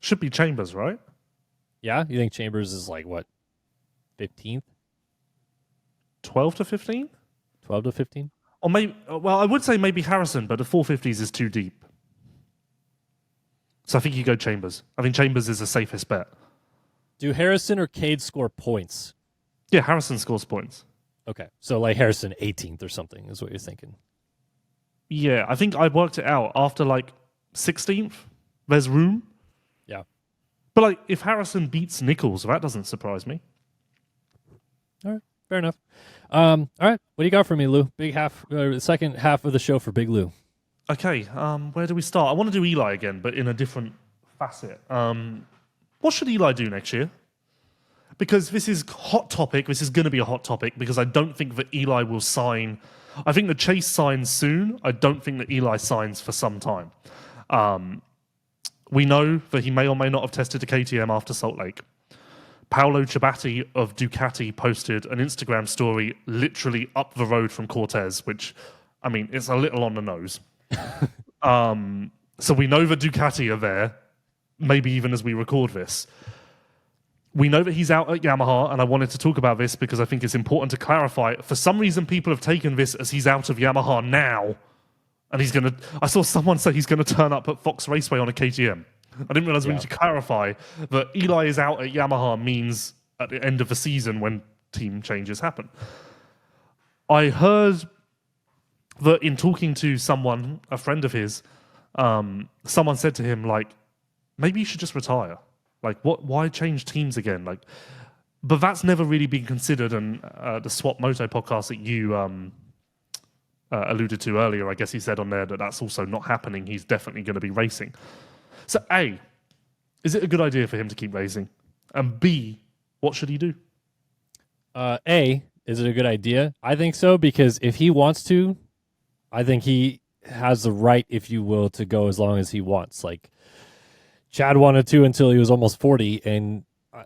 Should be Chambers, right? Yeah? You think Chambers is like, what, 15th? 12 to 15? 12 to 15? Or maybe, well, I would say maybe Harrison, but the 450s is too deep. So I think you go Chambers. I think Chambers is the safest bet. Do Harrison or Cade score points? Yeah, Harrison scores points. Okay, so like Harrison 18th or something is what you're thinking. Yeah, I think I worked it out. After like 16th, there's room. Yeah. But like, if Harrison beats Nichols, that doesn't surprise me. All right, fair enough. All right, what do you got for me, Lou? The second half of the show for Big Lou. Okay, where do we start? I want to do Eli again, but in a different facet. What should Eli do next year? Because this is hot topic. This is going to be a hot topic because I don't think that Eli will sign. I think the Chase signs soon. I don't think that Eli signs for some time. We know that he may or may not have tested to KTM after Salt Lake. Paolo Ciabatti of Ducati posted an Instagram story literally up the road from Cortez, which, I mean, it's a little on the nose. So we know the Ducati are there, maybe even as we record this. We know that he's out at Yamaha, and I wanted to talk about this because I think it's important to clarify. For some reason, people have taken this as he's out of Yamaha now, and he's going to... I saw someone say he's going to turn up at Fox Raceway on a KTM. I didn't realize we need to clarify that Eli is out at Yamaha means at the end of the season when team changes happen. I heard that in talking to someone, a friend of his, someone said to him, like, maybe you should just retire. Like, why change teams again? Like, but that's never really been considered. And the Swap Moto podcast that you alluded to earlier, I guess he said on there that that's also not happening. He's definitely going to be racing. So A, is it a good idea for him to keep racing? And B, what should he do? A, is it a good idea? I think so, because if he wants to, I think he has the right, if you will, to go as long as he wants. Like, Chad wanted to until he was almost 40, and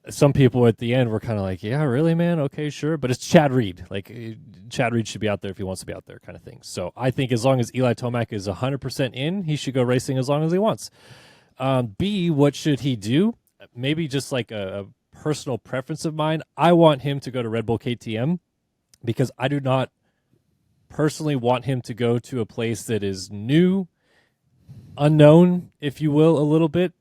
some people at the end were kind of like, yeah, really, man? Okay, sure. But it's Chad Reed. Like, Chad Reed should be out there if he wants to be out there, kind of thing. So I think as long as Eli Tomac is 100% in, he should go racing as long as he wants. B, what should he do? Maybe just like a personal preference of mine. I want him to go to Red Bull KTM because I do not personally want him to go to a place that is new, unknown, if you will, a little bit,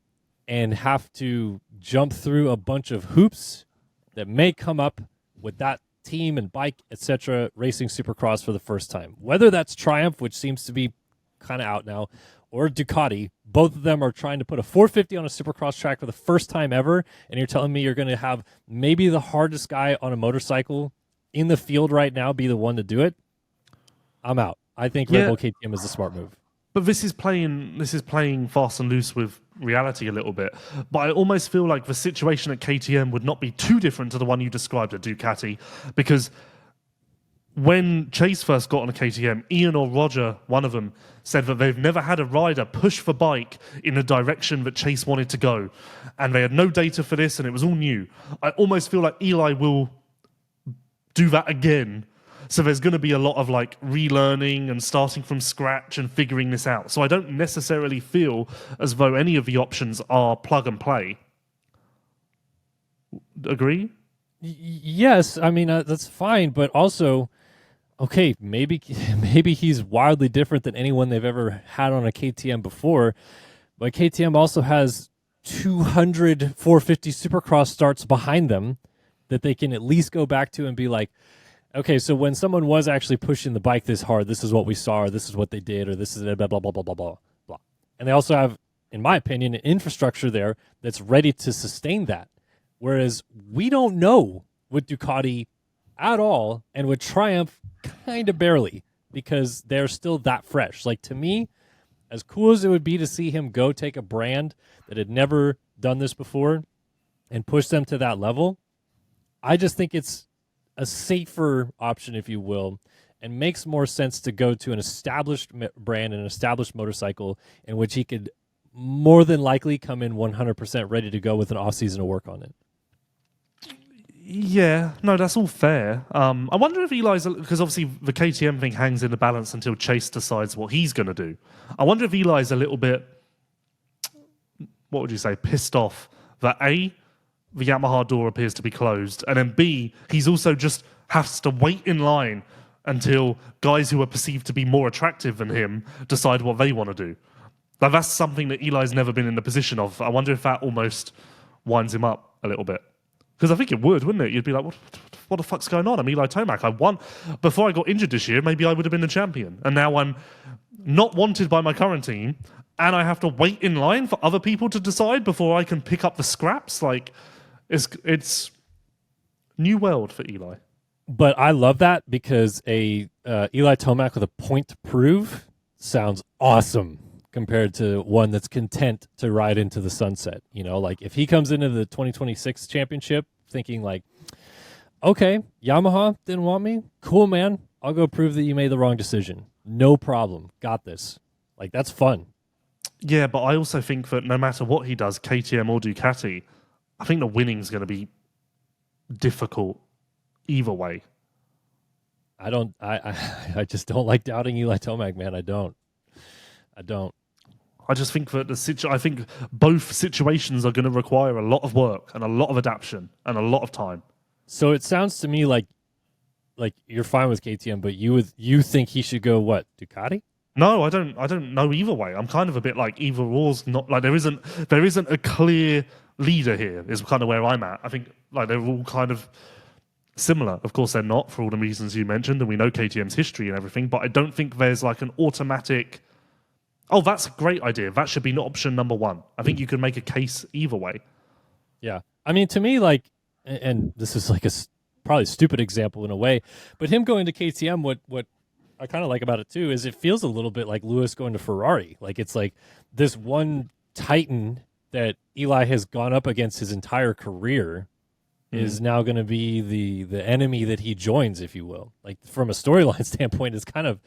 and have to jump through a bunch of hoops that may come up with that team and bike, etc., racing Supercross for the first time. Whether that's Triumph, which seems to be kind of out now, or Ducati, both of them are trying to put a 450 on a Supercross track for the first time ever, and you're telling me you're going to have maybe the hardest guy on a motorcycle in the field right now be the one to do it? I'm out. I think Red Bull KTM is a smart move. But this is playing fast and loose with reality a little bit. But I almost feel like the situation at KTM would not be too different to the one you described at Ducati, because when Chase first got on a KTM, Ian or Roger, one of them, said that they've never had a rider push the bike in the direction that Chase wanted to go. And they had no data for this, and it was all new. I almost feel like Eli will do that again. So there's going to be a lot of like relearning and starting from scratch and figuring this out. So I don't necessarily feel as though any of the options are plug and play. Agree? Yes, I mean that's fine, but also, okay, maybe he's wildly different than anyone they've ever had on a KTM before. But KTM also has 200 450 Supercross starts behind them that they can at least go back to and be like, okay, so when someone was actually pushing the bike this hard, this is what we saw, or this is what they did, or this is blah, blah, blah, blah, blah, blah, blah. And they also have, in my opinion, an infrastructure there that's ready to sustain that. Whereas we don't know with Ducati at all, and with Triumph kind of barely, because they're still that fresh. Like, to me, as cool as it would be to see him go take a brand that had never done this before and push them to that level, I just think it's a safer option, if you will, and makes more sense to go to an established brand and an established motorcycle in which he could more than likely come in 100% ready to go with an off-season to work on it. Yeah, no, that's all fair. I wonder if Eli's, because obviously the KTM thing hangs in the balance until Chase decides what he's going to do. I wonder if Eli's a little bit, what would you say, pissed off that A, the Yamaha door appears to be closed, and then B, he's also just has to wait in line until guys who are perceived to be more attractive than him decide what they want to do. Like, that's something that Eli's never been in the position of. I wonder if that almost winds him up a little bit. Because I think it would, wouldn't it? You'd be like, what the fuck's going on? I'm Eli Tomac. I won. Before I got injured this year, maybe I would have been the champion. And now I'm not wanted by my current team, and I have to wait in line for other people to decide before I can pick up the scraps. Like, it's new world for Eli. But I love that because a Eli Tomac with a point to prove sounds awesome compared to one that's content to ride into the sunset. You know, like if he comes into the 2026 championship thinking like, okay, Yamaha didn't want me. Cool, man. I'll go prove that you made the wrong decision. No problem. Got this. Like, that's fun. Yeah, but I also think that no matter what he does, KTM or Ducati, I think the winning's going to be difficult either way. I just don't like doubting Eli Tomac, man. I don't. I just think that I think both situations are going to require a lot of work and a lot of adaptation and a lot of time. So it sounds to me like you're fine with KTM, but you think he should go what, Ducati? No, I don't know either way. I'm kind of a bit like either or's not like there isn't a clear leader here is kind of where I'm at. I think like they're all kind of similar. Of course they're not for all the reasons you mentioned, and we know KTM's history and everything, but I don't think there's like an automatic, oh, that's a great idea. That should be option number one. I think you can make a case either way. Yeah. I mean, to me, like, and this is like probably stupid example in a way, but him going to KTM, what I kind of like about it too is it feels a little bit like Lewis going to Ferrari. Like it's like this one titan that Eli has gone up against his entire career is now going to be the enemy that he joins, if you will. Like from a storyline standpoint, it's kind of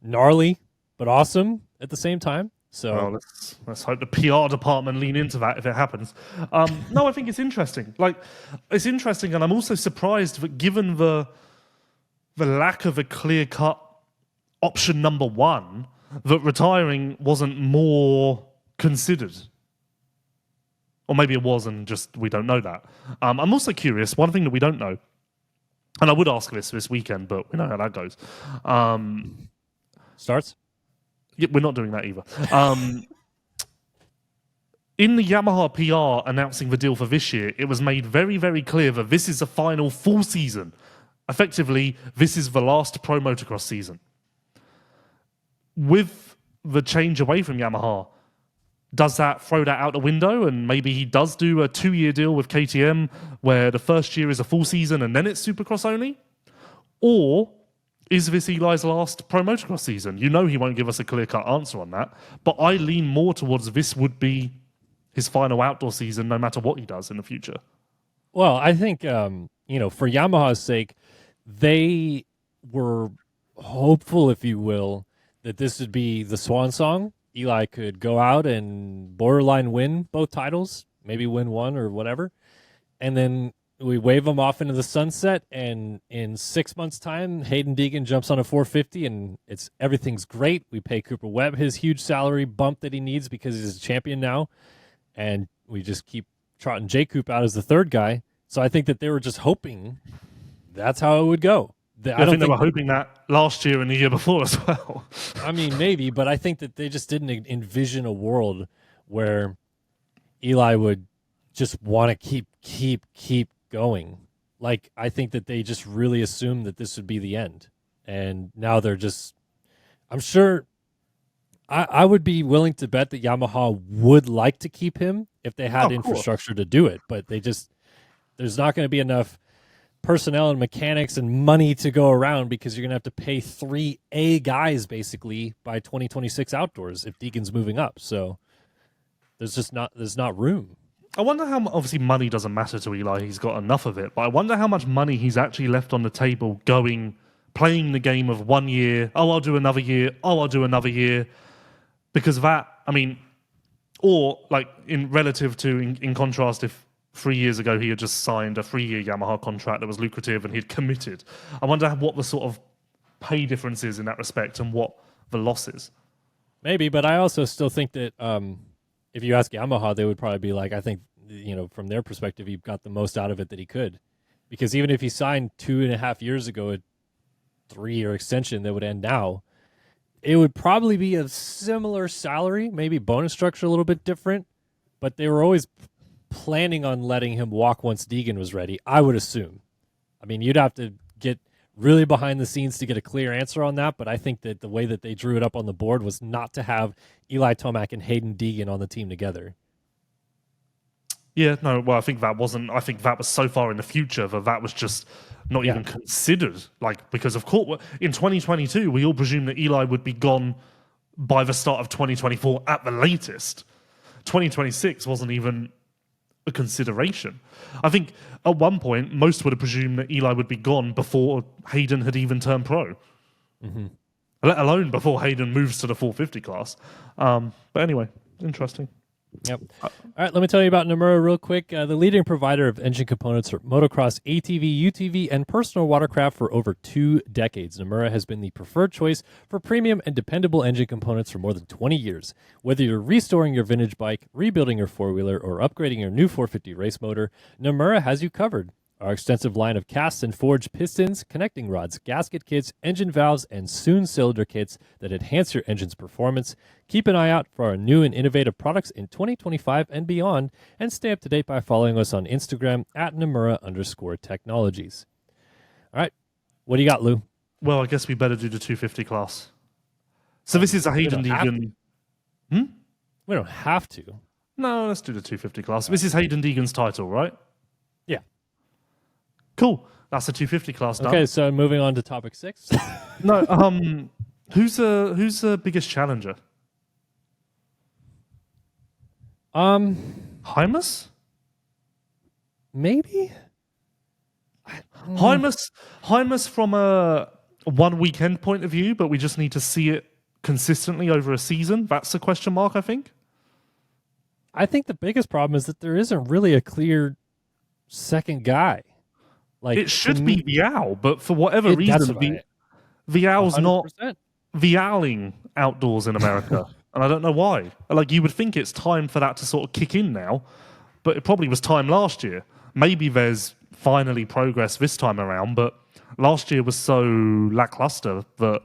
gnarly but awesome at the same time. So well, let's hope the PR department lean into that if it happens. No, I think it's interesting. Like it's interesting, and I'm also surprised that given the lack of a clear cut option number one, that retiring wasn't more considered. Or maybe it was and just we don't know that. I'm also curious, one thing that we don't know, and I would ask this weekend, but we know how that goes. Starts? Yeah, we're not doing that either. In the Yamaha PR announcing the deal for this year, it was made very, very clear that this is the final full season. Effectively, this is the last pro motocross season. With the change away from Yamaha, does that throw that out the window and maybe he does do a 2-year deal with KTM where the first year is a full season and then it's Supercross only? Or is this Eli's last pro motocross season? You know he won't give us a clear-cut answer on that, but I lean more towards this would be his final outdoor season no matter what he does in the future. Well, I think, for Yamaha's sake, they were hopeful, if you will, that this would be the swan song. Eli could go out and borderline win both titles, maybe win one or whatever. And then we wave him off into the sunset, and in 6 months' time, Hayden Deegan jumps on a 450, and everything's great. We pay Cooper Webb his huge salary bump that he needs because he's a champion now, and we just keep trotting J. Coop out as the third guy. So I think that they were just hoping that's how it would go. I think they were hoping that last year and the year before as well. I mean, maybe, but I think that they just didn't envision a world where Eli would just want to keep going. Like, I think that they just really assumed that this would be the end. And now they're just, I'm sure, I would be willing to bet that Yamaha would like to keep him if they had infrastructure to do it. But there's not going to be enough personnel and mechanics and money to go around because you're going to have to pay 3 A guys basically by 2026 outdoors if Deegan's moving up. So there's not room. I wonder how obviously money doesn't matter to Eli. He's got enough of it, but I wonder how much money he's actually left on the table playing the game of 1 year. Oh, I'll do another year. Oh, I'll do another year. Because that, I mean, or like in contrast, if 3 years ago he had just signed a 3-year Yamaha contract that was lucrative and he'd committed. I wonder what the sort of pay difference is in that respect and what the loss is. Maybe, but I also still think that if you ask Yamaha, they would probably be like, I think, from their perspective, he got the most out of it that he could. Because even if he signed 2.5 years ago a 3-year extension that would end now, it would probably be a similar salary, maybe bonus structure a little bit different, but they were always planning on letting him walk once Deegan was ready, I would assume. I mean, you'd have to get really behind the scenes to get a clear answer on that, but I think that the way that they drew it up on the board was not to have Eli Tomac and Hayden Deegan on the team together. Yeah, no, well, I think that was so far in the future that was just not even considered. Like, because of course, in 2022, we all presumed that Eli would be gone by the start of 2024 at the latest. 2026 wasn't even a consideration. I think at one point, most would have presumed that Eli would be gone before Hayden had even turned pro. Mm-hmm. Let alone before Hayden moves to the 450 class. But anyway, Interesting. Yep. All right, let me tell you about Namura real quick. The leading provider of engine components for motocross, ATV, UTV, and personal watercraft for over 2 decades. Namura has been the preferred choice for premium and dependable engine components for more than 20 years. Whether you're restoring your vintage bike, rebuilding your four-wheeler, or upgrading your new 450 race motor, Namura has you covered. Our extensive line of cast and forged pistons, connecting rods, gasket kits, engine valves, and soon cylinder kits that enhance your engine's performance. Keep an eye out for our new and innovative products in 2025 and beyond, and stay up to date by following us on Instagram at Namura_technologies. All right, what do you got, Lou? Well, I guess we better do the 250 class. So this is a Hayden Deegan. We don't have to. No, let's do the 250 class. This is Hayden Deegan's title, right? Yeah. Cool. That's the 250 class done. Okay, so moving on to topic 6. No, who's the biggest challenger? Hymus? Maybe? Hymus from a one weekend point of view, but we just need to see it consistently over a season. That's the question mark, I think. I think the biggest problem is that there isn't really a clear second guy. Like it should be Vial, but for whatever reason, Vial's not Vialing outdoors in America, and I don't know why. Like you would think it's time for that to sort of kick in now, but it probably was time last year. Maybe there's finally progress this time around, but last year was so lackluster that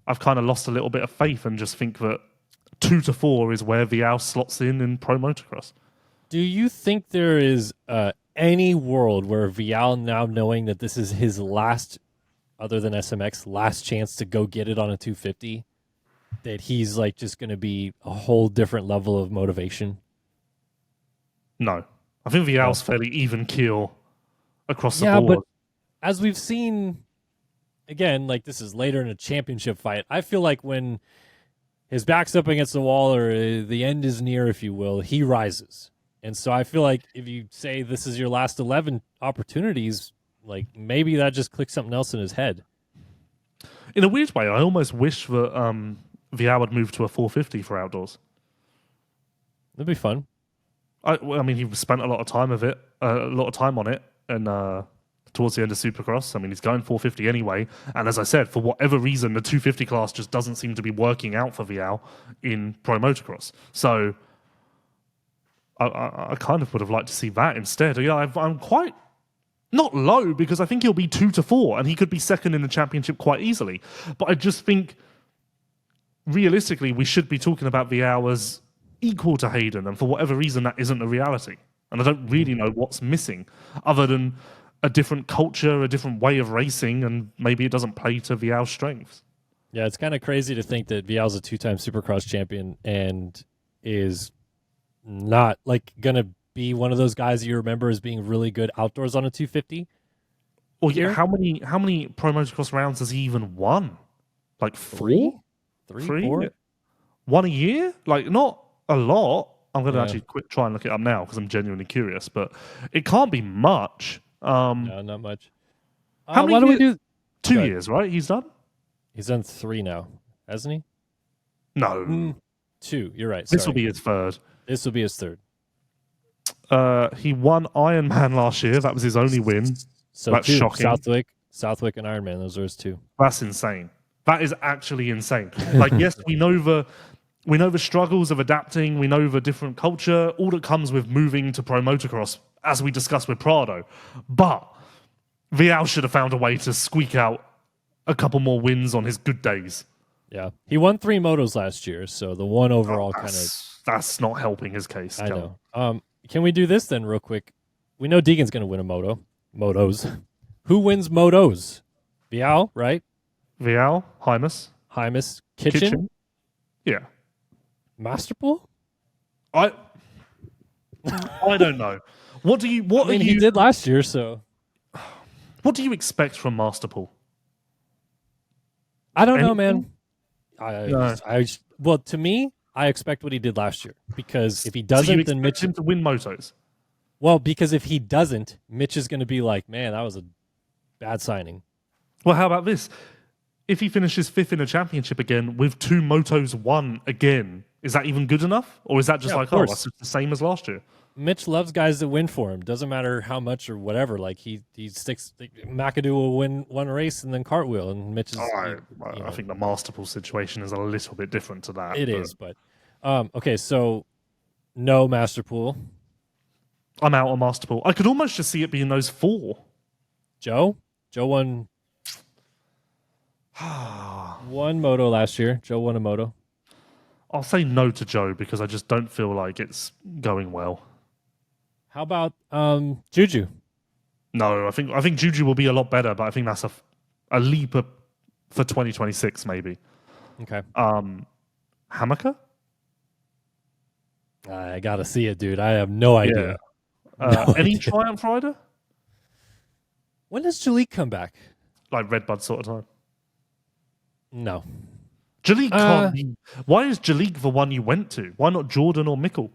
I've kind of lost a little bit of faith and just think that 2 to 4 is where Vial slots in pro motocross. Do you think there is any world where Vial, now knowing that this is his last, other than SMX, last chance to go get it on a 250, that he's like just going to be a whole different level of motivation? No. I think Vial's fairly even keel across the board. But as we've seen, again, like this is later in a championship fight, I feel like when his back's up against the wall or the end is near, if you will, he rises. And so I feel like if you say this is your last 11 opportunities, like maybe that just clicks something else in his head. In a weird way, I almost wish that Vial would move to a 450 for outdoors. That'd be fun. I mean, he spent a lot of time on it, and towards the end of Supercross. I mean, he's going 450 anyway. And as I said, for whatever reason, the 250 class just doesn't seem to be working out for Vial in pro motocross. So I kind of would have liked to see that instead. Yeah, I'm quite not low because I think he'll be 2 to 4 and he could be second in the championship quite easily. But I just think realistically we should be talking about Vial as equal to Hayden, and for whatever reason that isn't a reality. And I don't really know what's missing other than a different culture, a different way of racing, and maybe it doesn't play to Vial's strengths. Yeah, it's kind of crazy to think that Vial's a 2-time Supercross champion and is not like gonna be one of those guys you remember as being really good outdoors on a 250. Well, yeah, how many pro motocross rounds has he even won? Like 4? 3, 4? 1 a year? Like not a lot. I'm going to actually try and look it up now because I'm genuinely curious, but it can't be much. No, not much. How many why do we do 2 years, right? He's done? He's done 3 now, hasn't he? No. 2, you're right. This will be his third. This will be his third. He won Ironman last year. That was his only win. So that's 2, shocking. Southwick and Ironman, those are his 2. That's insane. That is actually insane. Like, yes, we know the struggles of adapting. We know the different culture, all that comes with moving to pro motocross, as we discussed with Prado. But Vial should have found a way to squeak out a couple more wins on his good days. Yeah, he won 3 motos last year, so the one overall that's not helping his case. I know. Can we do this then, real quick? We know Deegan's going to win a motos. Who wins motos? Vial, right? Vial, Hymus, Kitchen. Yeah. Masterpool? I don't know. He did last year, so what do you expect from Masterpool? I don't know, man. Well, to me, I expect what he did last year because if he doesn't, then Mitch him to win motos. Well, because if he doesn't, Mitch is going to be like, "Man, that was a bad signing." Well, how about this? if he finishes 5th in a championship again with 2 motos won again, is that even good enough? Or is that just that's just the same as last year? Mitch loves guys that win for him. Doesn't matter how much or whatever. Like he sticks. McAdoo will win one race and then cartwheel, and Mitch is. I think the Masterpool situation is a little bit different to that. It is, but okay. So no Masterpool. I'm out on Masterpool. I could almost just see it being those 4. Joe won one moto last year. Joe won a moto. I'll say no to Joe because I just don't feel like it's going well. How about Juju? No, I think Juju will be a lot better, but I think that's a leap for 2026 maybe. Okay. Hammaker? I gotta see it, dude. I have no idea. Any Triumph rider? When does Jalik come back? Like Redbud sort of time. No. Jalik can't be. Why is Jalik the one you went to? Why not Jordan or Mickle?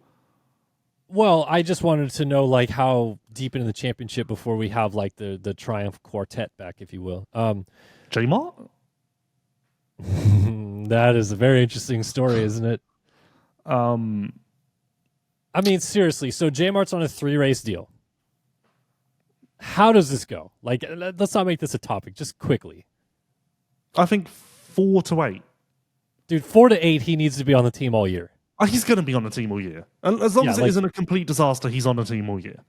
Well, I just wanted to know like how deep into the championship before we have like the Triumph quartet back, if you will. J-Mart? That is a very interesting story, isn't it? I mean, seriously. So J-Mart's on a 3-race deal. How does this go? Like, let's not make this a topic. Just quickly. I think 4 to 8. Dude, 4 to 8, he needs to be on the team all year. He's going to be on the team all year. And as long as it isn't a complete disaster, he's on the team all year.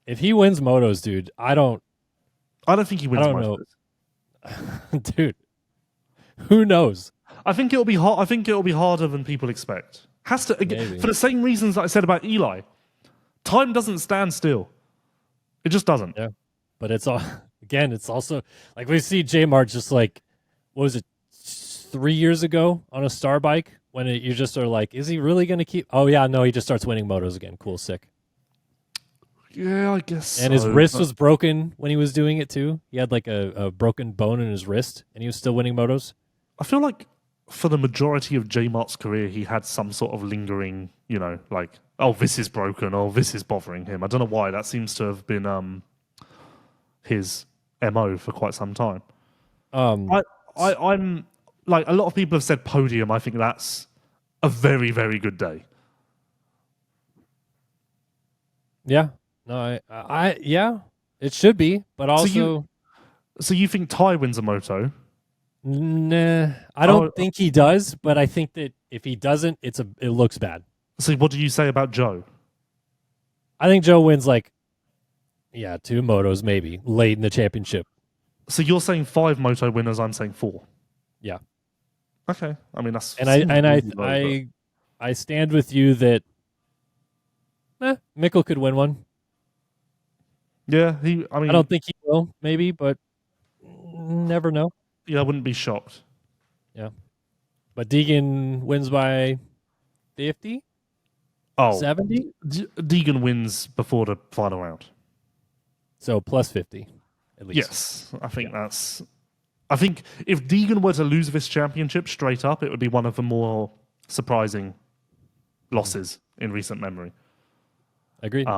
If he wins motos, dude, I don't think he wins motos. Dude, who knows? I think it'll be hard. I think it'll be harder than people expect. Has to again, for the same reasons that I said about Eli. Time doesn't stand still. It just doesn't. Yeah, but it's all again. It's also like we see J-Mart just like what was it 3 years ago on a star bike when you just are like, is he really going to keep? Oh yeah, no, he just starts winning motos again. Cool, sick. Yeah, I guess. And his wrist was broken when he was doing it too. He had like a broken bone in his wrist, and he was still winning motos. I feel like for the majority of J-Mart's career, he had some sort of lingering, like, oh, this is broken, or this is bothering him. I don't know why. That seems to have been his MO for quite some time. I'm like, a lot of people have said podium. I think that's a very, very good day. Yeah. No, yeah, it should be, but also. So you think Ty wins a moto? Nah, I don't think he does, but I think that if he doesn't, it looks bad. So what do you say about Joe? I think Joe wins 2 motos maybe late in the championship. So you're saying 5 moto winners, I'm saying 4. Yeah. Okay. I mean that's I stand with you that Mickle could win one. Yeah, I don't think he will, maybe, but never know. Yeah, I wouldn't be shocked. Yeah. But Deegan wins by 50? 70? Deegan wins before the final round. So plus 50, at least. Yes, I think that's... I think if Deegan were to lose this championship straight up, it would be one of the more surprising losses in recent memory. Agreed.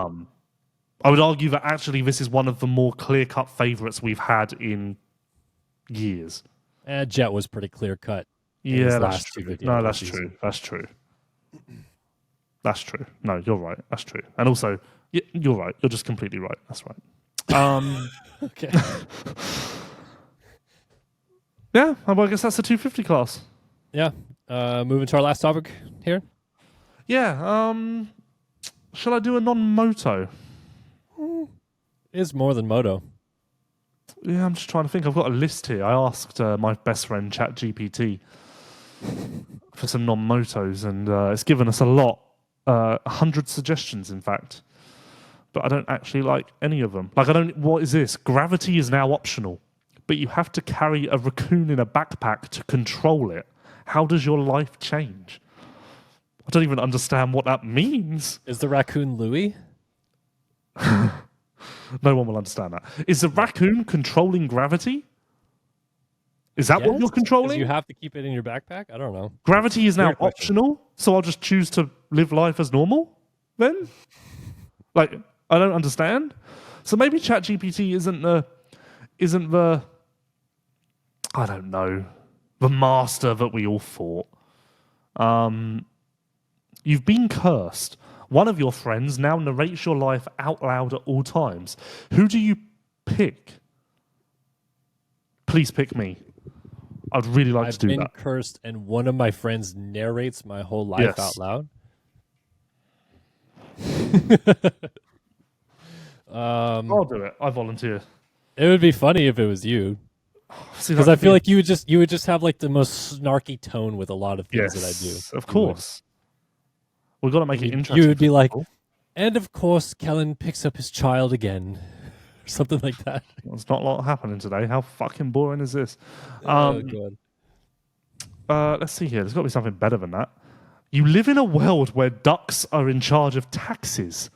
I would argue that actually this is one of the more clear-cut favourites we've had in years. Jet was pretty clear-cut. Yeah, that's true. No, that's true. That's true. That's true. No, you're right. That's true. And also, you're right. You're just completely right. That's right. Okay. Yeah, well, I guess that's the 250 class. Yeah. Moving to our last topic here. Yeah. Shall I do a non-moto? It is more than moto. Yeah, I'm just trying to think. I've got a list here. I asked my best friend ChatGPT for some non-motos, and it's given us a lot. 100 suggestions, in fact. But I don't actually like any of them. What is this? Gravity is now optional, but you have to carry a raccoon in a backpack to control it. How does your life change? I don't even understand what that means. Is the raccoon Louis? No one will understand that. Is the raccoon controlling gravity? Is that what you're controlling? You have to keep it in your backpack? I don't know. Gravity is now optional, so I'll just choose to live life as normal then? Like, I don't understand. So maybe ChatGPT isn't the I don't know, the master that we all fought. You've been cursed. One of your friends now narrates your life out loud at all times. Who do you pick? Please pick me. I'd really like to do I've that. been cursed, and one of my friends narrates my whole life Yes. out loud. I'll do it. I volunteer. It would be funny if it was you, See, because that I could feel be- like you would just have like the most snarky tone with a lot of things that I do. Yes, of course. We've got to make it You interesting. would be for like, people. and of course, Kellen picks up his child again, or something like that. There's not a lot happening today. How fucking boring is this? Oh god. Let's see here. There's got to be something better than that. You live in a world where ducks are in charge of taxes.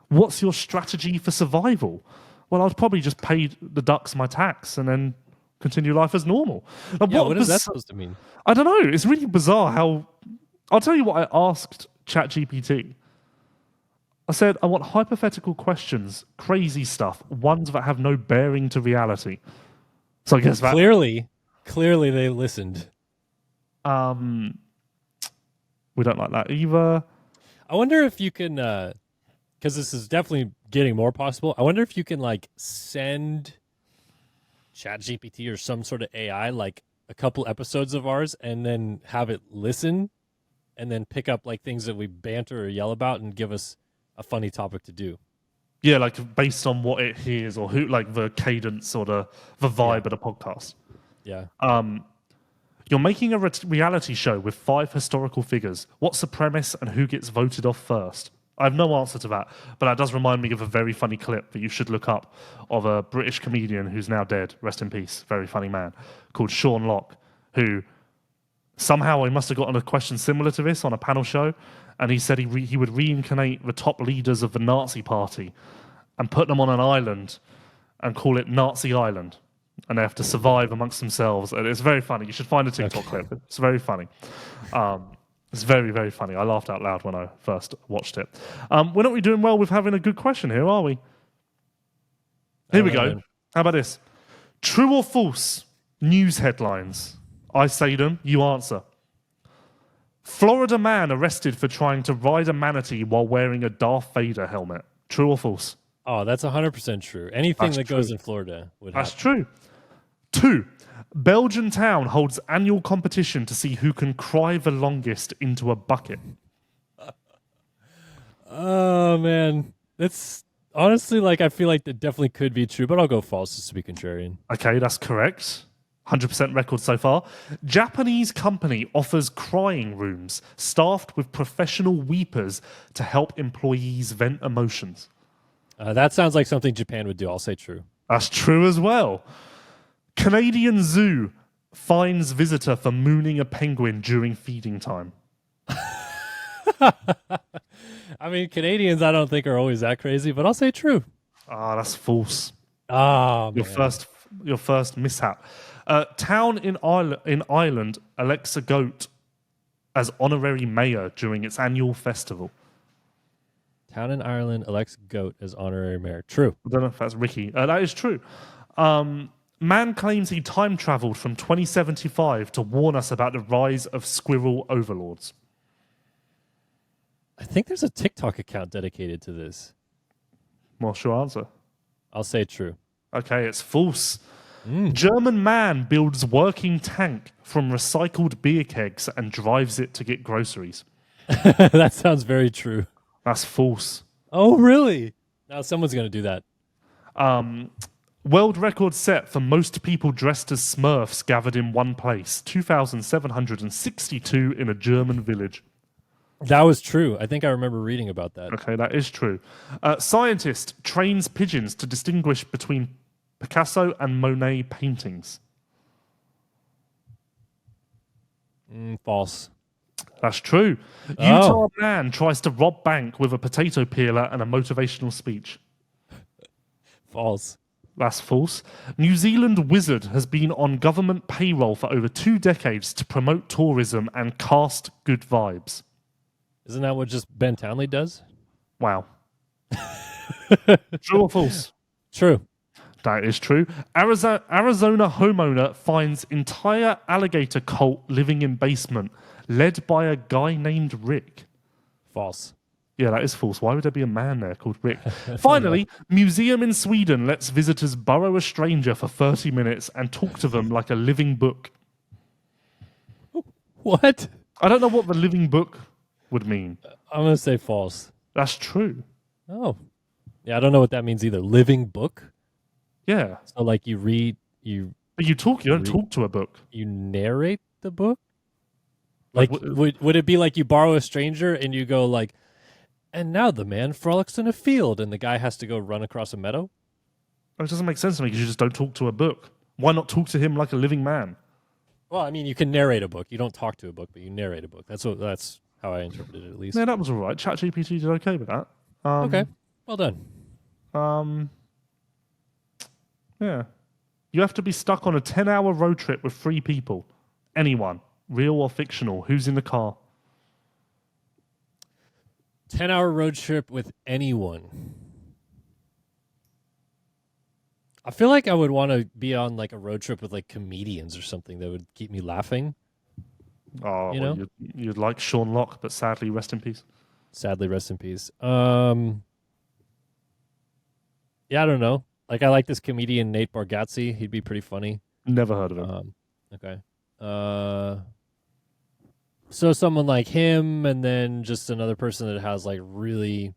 What's your strategy for survival? Well, I'd probably just pay the ducks my tax and then continue life as normal. Now, Yeah, what is that was- supposed to mean? I don't know. It's really bizarre how. I'll tell you what I asked ChatGPT. I said, I want hypothetical questions, crazy stuff, ones that have no bearing to reality. So I guess that. Clearly they listened. We don't like that either. I wonder if you can, because this is definitely getting more possible. I wonder if you can like send ChatGPT or some sort of AI like a couple episodes of ours, and then have it listen, and then pick up like things that we banter or yell about, and give us a funny topic to do. Yeah, like based on what it hears or who, like the cadence or the vibe of the podcast. Yeah. You're making a reality show with 5 historical figures. What's the premise and who gets voted off first? I have no answer to that, but that does remind me of a very funny clip that you should look up of a British comedian who's now dead, rest in peace, very funny man, called Sean Locke, who somehow he must have gotten a question similar to this on a panel show, and he said he would reincarnate the top leaders of the Nazi party and put them on an island and call it Nazi Island. And they have to survive amongst themselves. And it's very funny. You should find a TikTok clip. It's very funny. It's very, very funny. I laughed out loud when I first watched it. We're not really doing well with having a good question here, are we? Here we go. man. How about this? True or false news headlines? I say them, you answer. Florida man arrested for trying to ride a manatee while wearing a Darth Vader helmet. True or false? Oh, that's 100% true. Anything That's that goes true. in Florida would That's happen. true. 2. Belgian town holds annual competition to see who can cry the longest into a bucket. Oh man, that's honestly like I feel like that definitely could be true, but I'll go false just to be contrarian. Okay, that's correct. 100% record so far. Japanese company offers crying rooms staffed with professional weepers to help employees vent emotions. That sounds like something Japan would do. I'll say true. That's true as well. Canadian zoo fines visitor for mooning a penguin during feeding time. I mean, Canadians I don't think are always that crazy, but I'll say true. Ah, that's false. Oh, Your man. your first mishap. Town in Ireland elects a goat as honorary mayor during its annual festival. Town in Ireland elects goat as honorary mayor. True. I don't know if that's Ricky. That is true. Man claims he time traveled from 2075 to warn us about the rise of squirrel overlords. I think there's a TikTok account dedicated to this. What's your answer? I'll say true. Okay, it's false. German man builds working tank from recycled beer kegs and drives it to get groceries. That sounds very true. That's false. Oh, really? Now someone's going to do that. World record set for most people dressed as Smurfs gathered in one place. 2,762 in a German village. That was true. I think I remember reading about that. Okay, that is true. Scientist trains pigeons to distinguish between Picasso and Monet paintings. False. That's true. Oh. Utah man tries to rob bank with a potato peeler and a motivational speech. False. That's false. New Zealand wizard has been on government payroll for over 2 decades to promote tourism and cast good vibes. Isn't that what just Ben Townley does? Wow. True or false? True. That is true. Arizona homeowner finds entire alligator cult living in basement, led by a guy named Rick. False. Yeah, that is false. Why would there be a man there called Rick? Finally, museum in Sweden lets visitors burrow a stranger for 30 minutes and talk to them like a living book. What? I don't know what the living book would mean. I'm going to say false. That's true. Oh. Yeah, I don't know what that means either. Living book? Yeah. So, like, you read, But you talk, you don't talk to a book. you narrate the book? Like, would it be like you borrow a stranger and you go, like, and now the man frolics in a field, and the guy has to go run across a meadow? It doesn't make sense to me because you just don't talk to a book. Why not talk to him like a living man? Well, I mean, you can narrate a book. You don't talk to a book, but you narrate a book. That's how I interpreted it, at least. Yeah, that was all right. ChatGPT did okay with that. Okay, well done. Yeah. You have to be stuck on a 10-hour road trip with 3 people. Anyone, real or fictional. Who's in the car? 10-hour road trip with anyone. I feel like I would want to be on like a road trip with like comedians or something that would keep me laughing. Oh, You well, know? you'd like Sean Locke, but sadly, rest in peace. Sadly, rest in peace. Yeah, I don't know. Like, I like this comedian Nate Bargatze. He'd be pretty funny. Never heard of him. Okay. So someone like him, and then just another person that has like really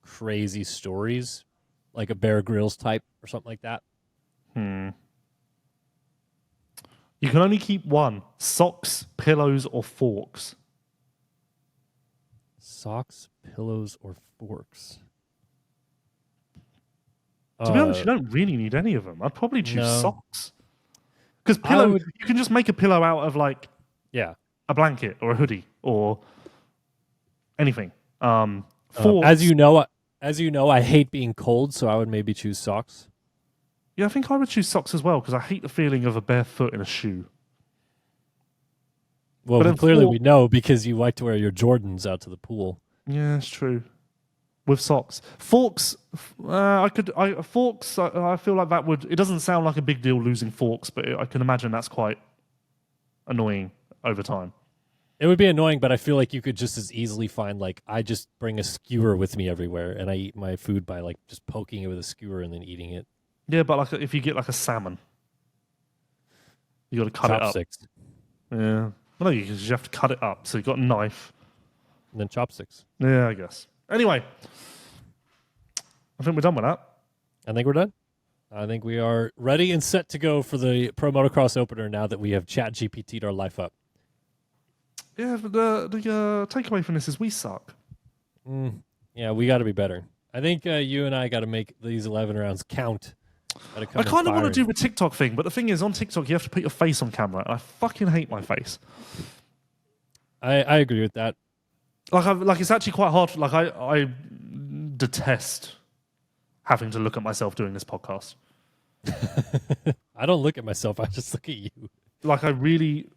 crazy stories, like a Bear Grylls type or something like that. You can only keep one. Socks, pillows, or forks. Socks, pillows, or forks. To be honest, you don't really need any of them. I'd probably choose No. socks. Because you can just make a pillow out of like Yeah. a blanket or a hoodie or anything. Forks, As you know, I hate being cold, so I would maybe choose socks. yeah, I think I would choose socks as well because I hate the feeling of a bare foot in a shoe. Well, But then clearly we know because you like to wear your Jordans out to the pool. Yeah, it's true. With socks, forks. I feel like that would. It doesn't sound like a big deal losing forks, but I can imagine that's quite annoying over time. It would be annoying, but I feel like you could just as easily find, like, I just bring a skewer with me everywhere, and I eat my food by, like, just poking it with a skewer and then eating it. Yeah, but like if you get like a salmon, you got to cut Chopsticks. it up. Yeah, well, no, you have to cut it up. So you got a knife. And then chopsticks. Yeah, I guess. Anyway, I think we're done with that. I think we're done. I think we are ready and set to go for the Pro Motocross opener now that we have ChatGPT'd our life up. Yeah, but the takeaway from this is we suck. Yeah, we got to be better. I think you and I got to make these 11 rounds count. I kind of want to do the TikTok thing, but the thing is, on TikTok, you have to put your face on camera, and I fucking hate my face. I agree with that. Like it's actually quite hard. Like I detest having to look at myself doing this podcast. I don't look at myself. I just look at you. Like I really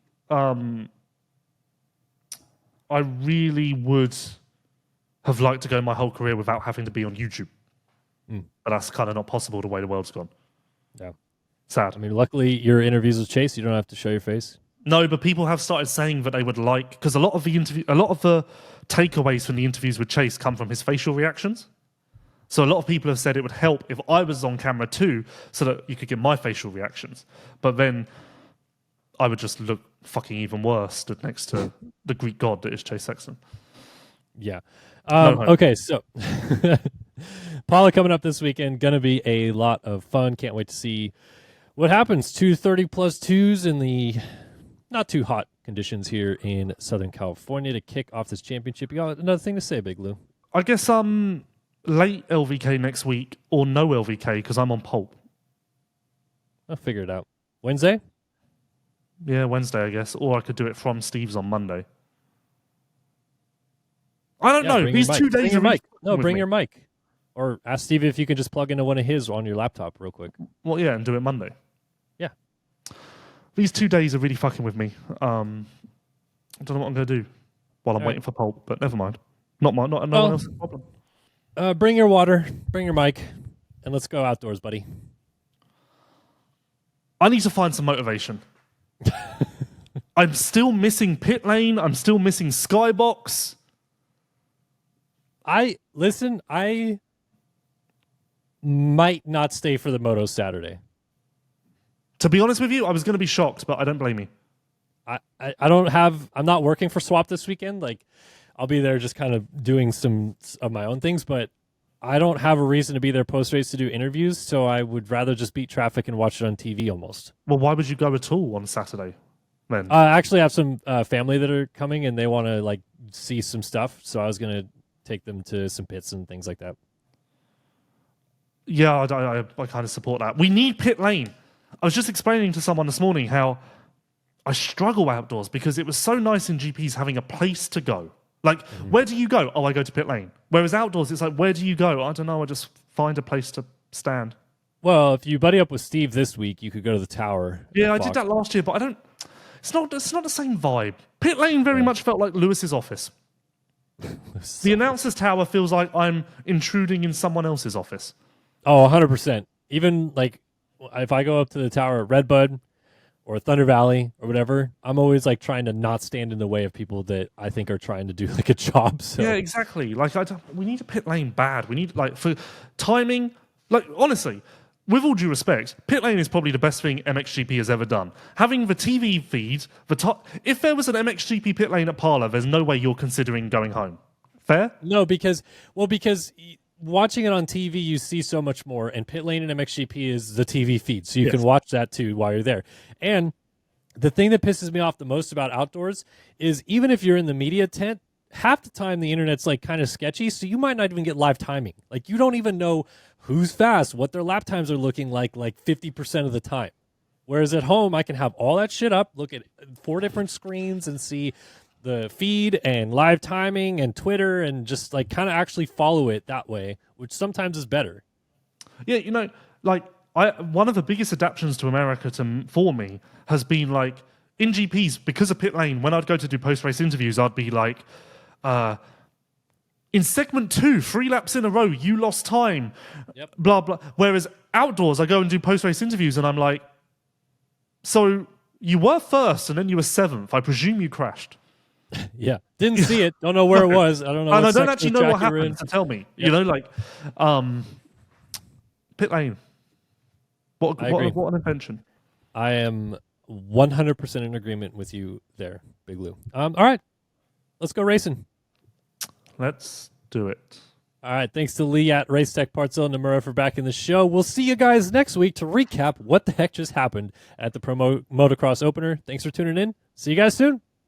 would have liked to go my whole career without having to be on YouTube. But that's kind of not possible the way the world's gone. Yeah. Sad. I mean, luckily your interviews with Chase, you don't have to show your face. No, but people have started saying that they would like, because a lot of the takeaways from the interviews with Chase come from his facial reactions. So a lot of people have said it would help if I was on camera too, so that you could get my facial reactions. But then I would just look fucking even worse stood next to the Greek god that is Chase Sexton. Yeah. No. Okay, so Paula coming up this weekend, going to be a lot of fun. Can't wait to see what happens. 230+2s in the not too hot conditions here in Southern California to kick off this championship. You got another thing to say, Big Lou? I guess late LVK next week or no LVK because I'm on pulp. I'll figure it out. Wednesday? Yeah, Wednesday, I guess. Or I could do it from Steve's on Monday. I don't know. These 2 days bring your are really mic. No, with bring me. your mic. Or ask Steve if you can just plug into one of his on your laptop real quick. Well, yeah, and do it Monday. Yeah. These 2 days are really fucking with me. I don't know what I'm going to do while I'm waiting for pulp, but never mind. No one else's problem. Bring your water, bring your mic, and let's go outdoors, buddy. I need to find some motivation. I'm still missing pit lane. I'm still missing skybox. I might not stay for the Moto Saturday. To be honest with you, I was going to be shocked, but I don't blame you. I'm not working for Swap this weekend. Like, I'll be there just kind of doing some of my own things, but I don't have a reason to be there post-race to do interviews, so I would rather just beat traffic and watch it on TV almost. Well, why would you go at all on Saturday, then? I actually have some family that are coming, and they want to, like, see some stuff, so I was going to take them to some pits and things like that. Yeah, I kind of support that. We need pit lane. I was just explaining to someone this morning how I struggle outdoors because it was so nice in GPs having a place to go. Like, where do you go? Oh, I go to pit lane. Whereas outdoors, it's like, where do you go? I don't know. I just find a place to stand. Well, if you buddy up with Steve this week, you could go to the tower. Yeah, I did that last year, but I don't. It's not the same vibe. Pit lane very much felt like Lewis's office. The announcer's tower feels like I'm intruding in someone else's office. Oh, 100%. Even, like, if I go up to the tower at Redbud or Thunder Valley or whatever, I'm always, like, trying to not stand in the way of people that I think are trying to do, like, a job. So. Yeah, exactly. Like, we need a pit lane bad. We need, like, for timing. Like, honestly, with all due respect, pit lane is probably the best thing MXGP has ever done. Having the TV feed, if there was an MXGP pit lane at Parla, there's no way you're considering going home. Fair? No, because watching it on TV, you see so much more, and pit lane and MXGP is the TV feed, so you can watch that too while you're there. And the thing that pisses me off the most about outdoors is even if you're in the media tent, half the time the internet's like kind of sketchy, so you might not even get live timing. Like, you don't even know who's fast, what their lap times are looking like 50% of the time. Whereas at home, I can have all that shit up, look at 4 different screens and see the feed and live timing and Twitter and just like kind of actually follow it that way, which sometimes is better. Yeah, you know, like one of the biggest adaptations to America for me has been like in GPs, because of pit lane, when I'd go to do post-race interviews, I'd be like, in segment 2, 3 laps in a row, you lost time, blah, blah. Whereas outdoors, I go and do post-race interviews and I'm like, so you were first and then you were 7th. I presume you crashed. Yeah, didn't see it. Don't know where it was. I don't know. And I don't actually know what happened. So tell me. You know, like pit lane. What an invention! I am 100% in agreement with you there, Big Lou. All right, let's go racing. Let's do it. All right, thanks to Leatt, Racetech, Partzilla, and Namura for backing the show. We'll see you guys next week to recap what the heck just happened at the Motocross opener. Thanks for tuning in. See you guys soon.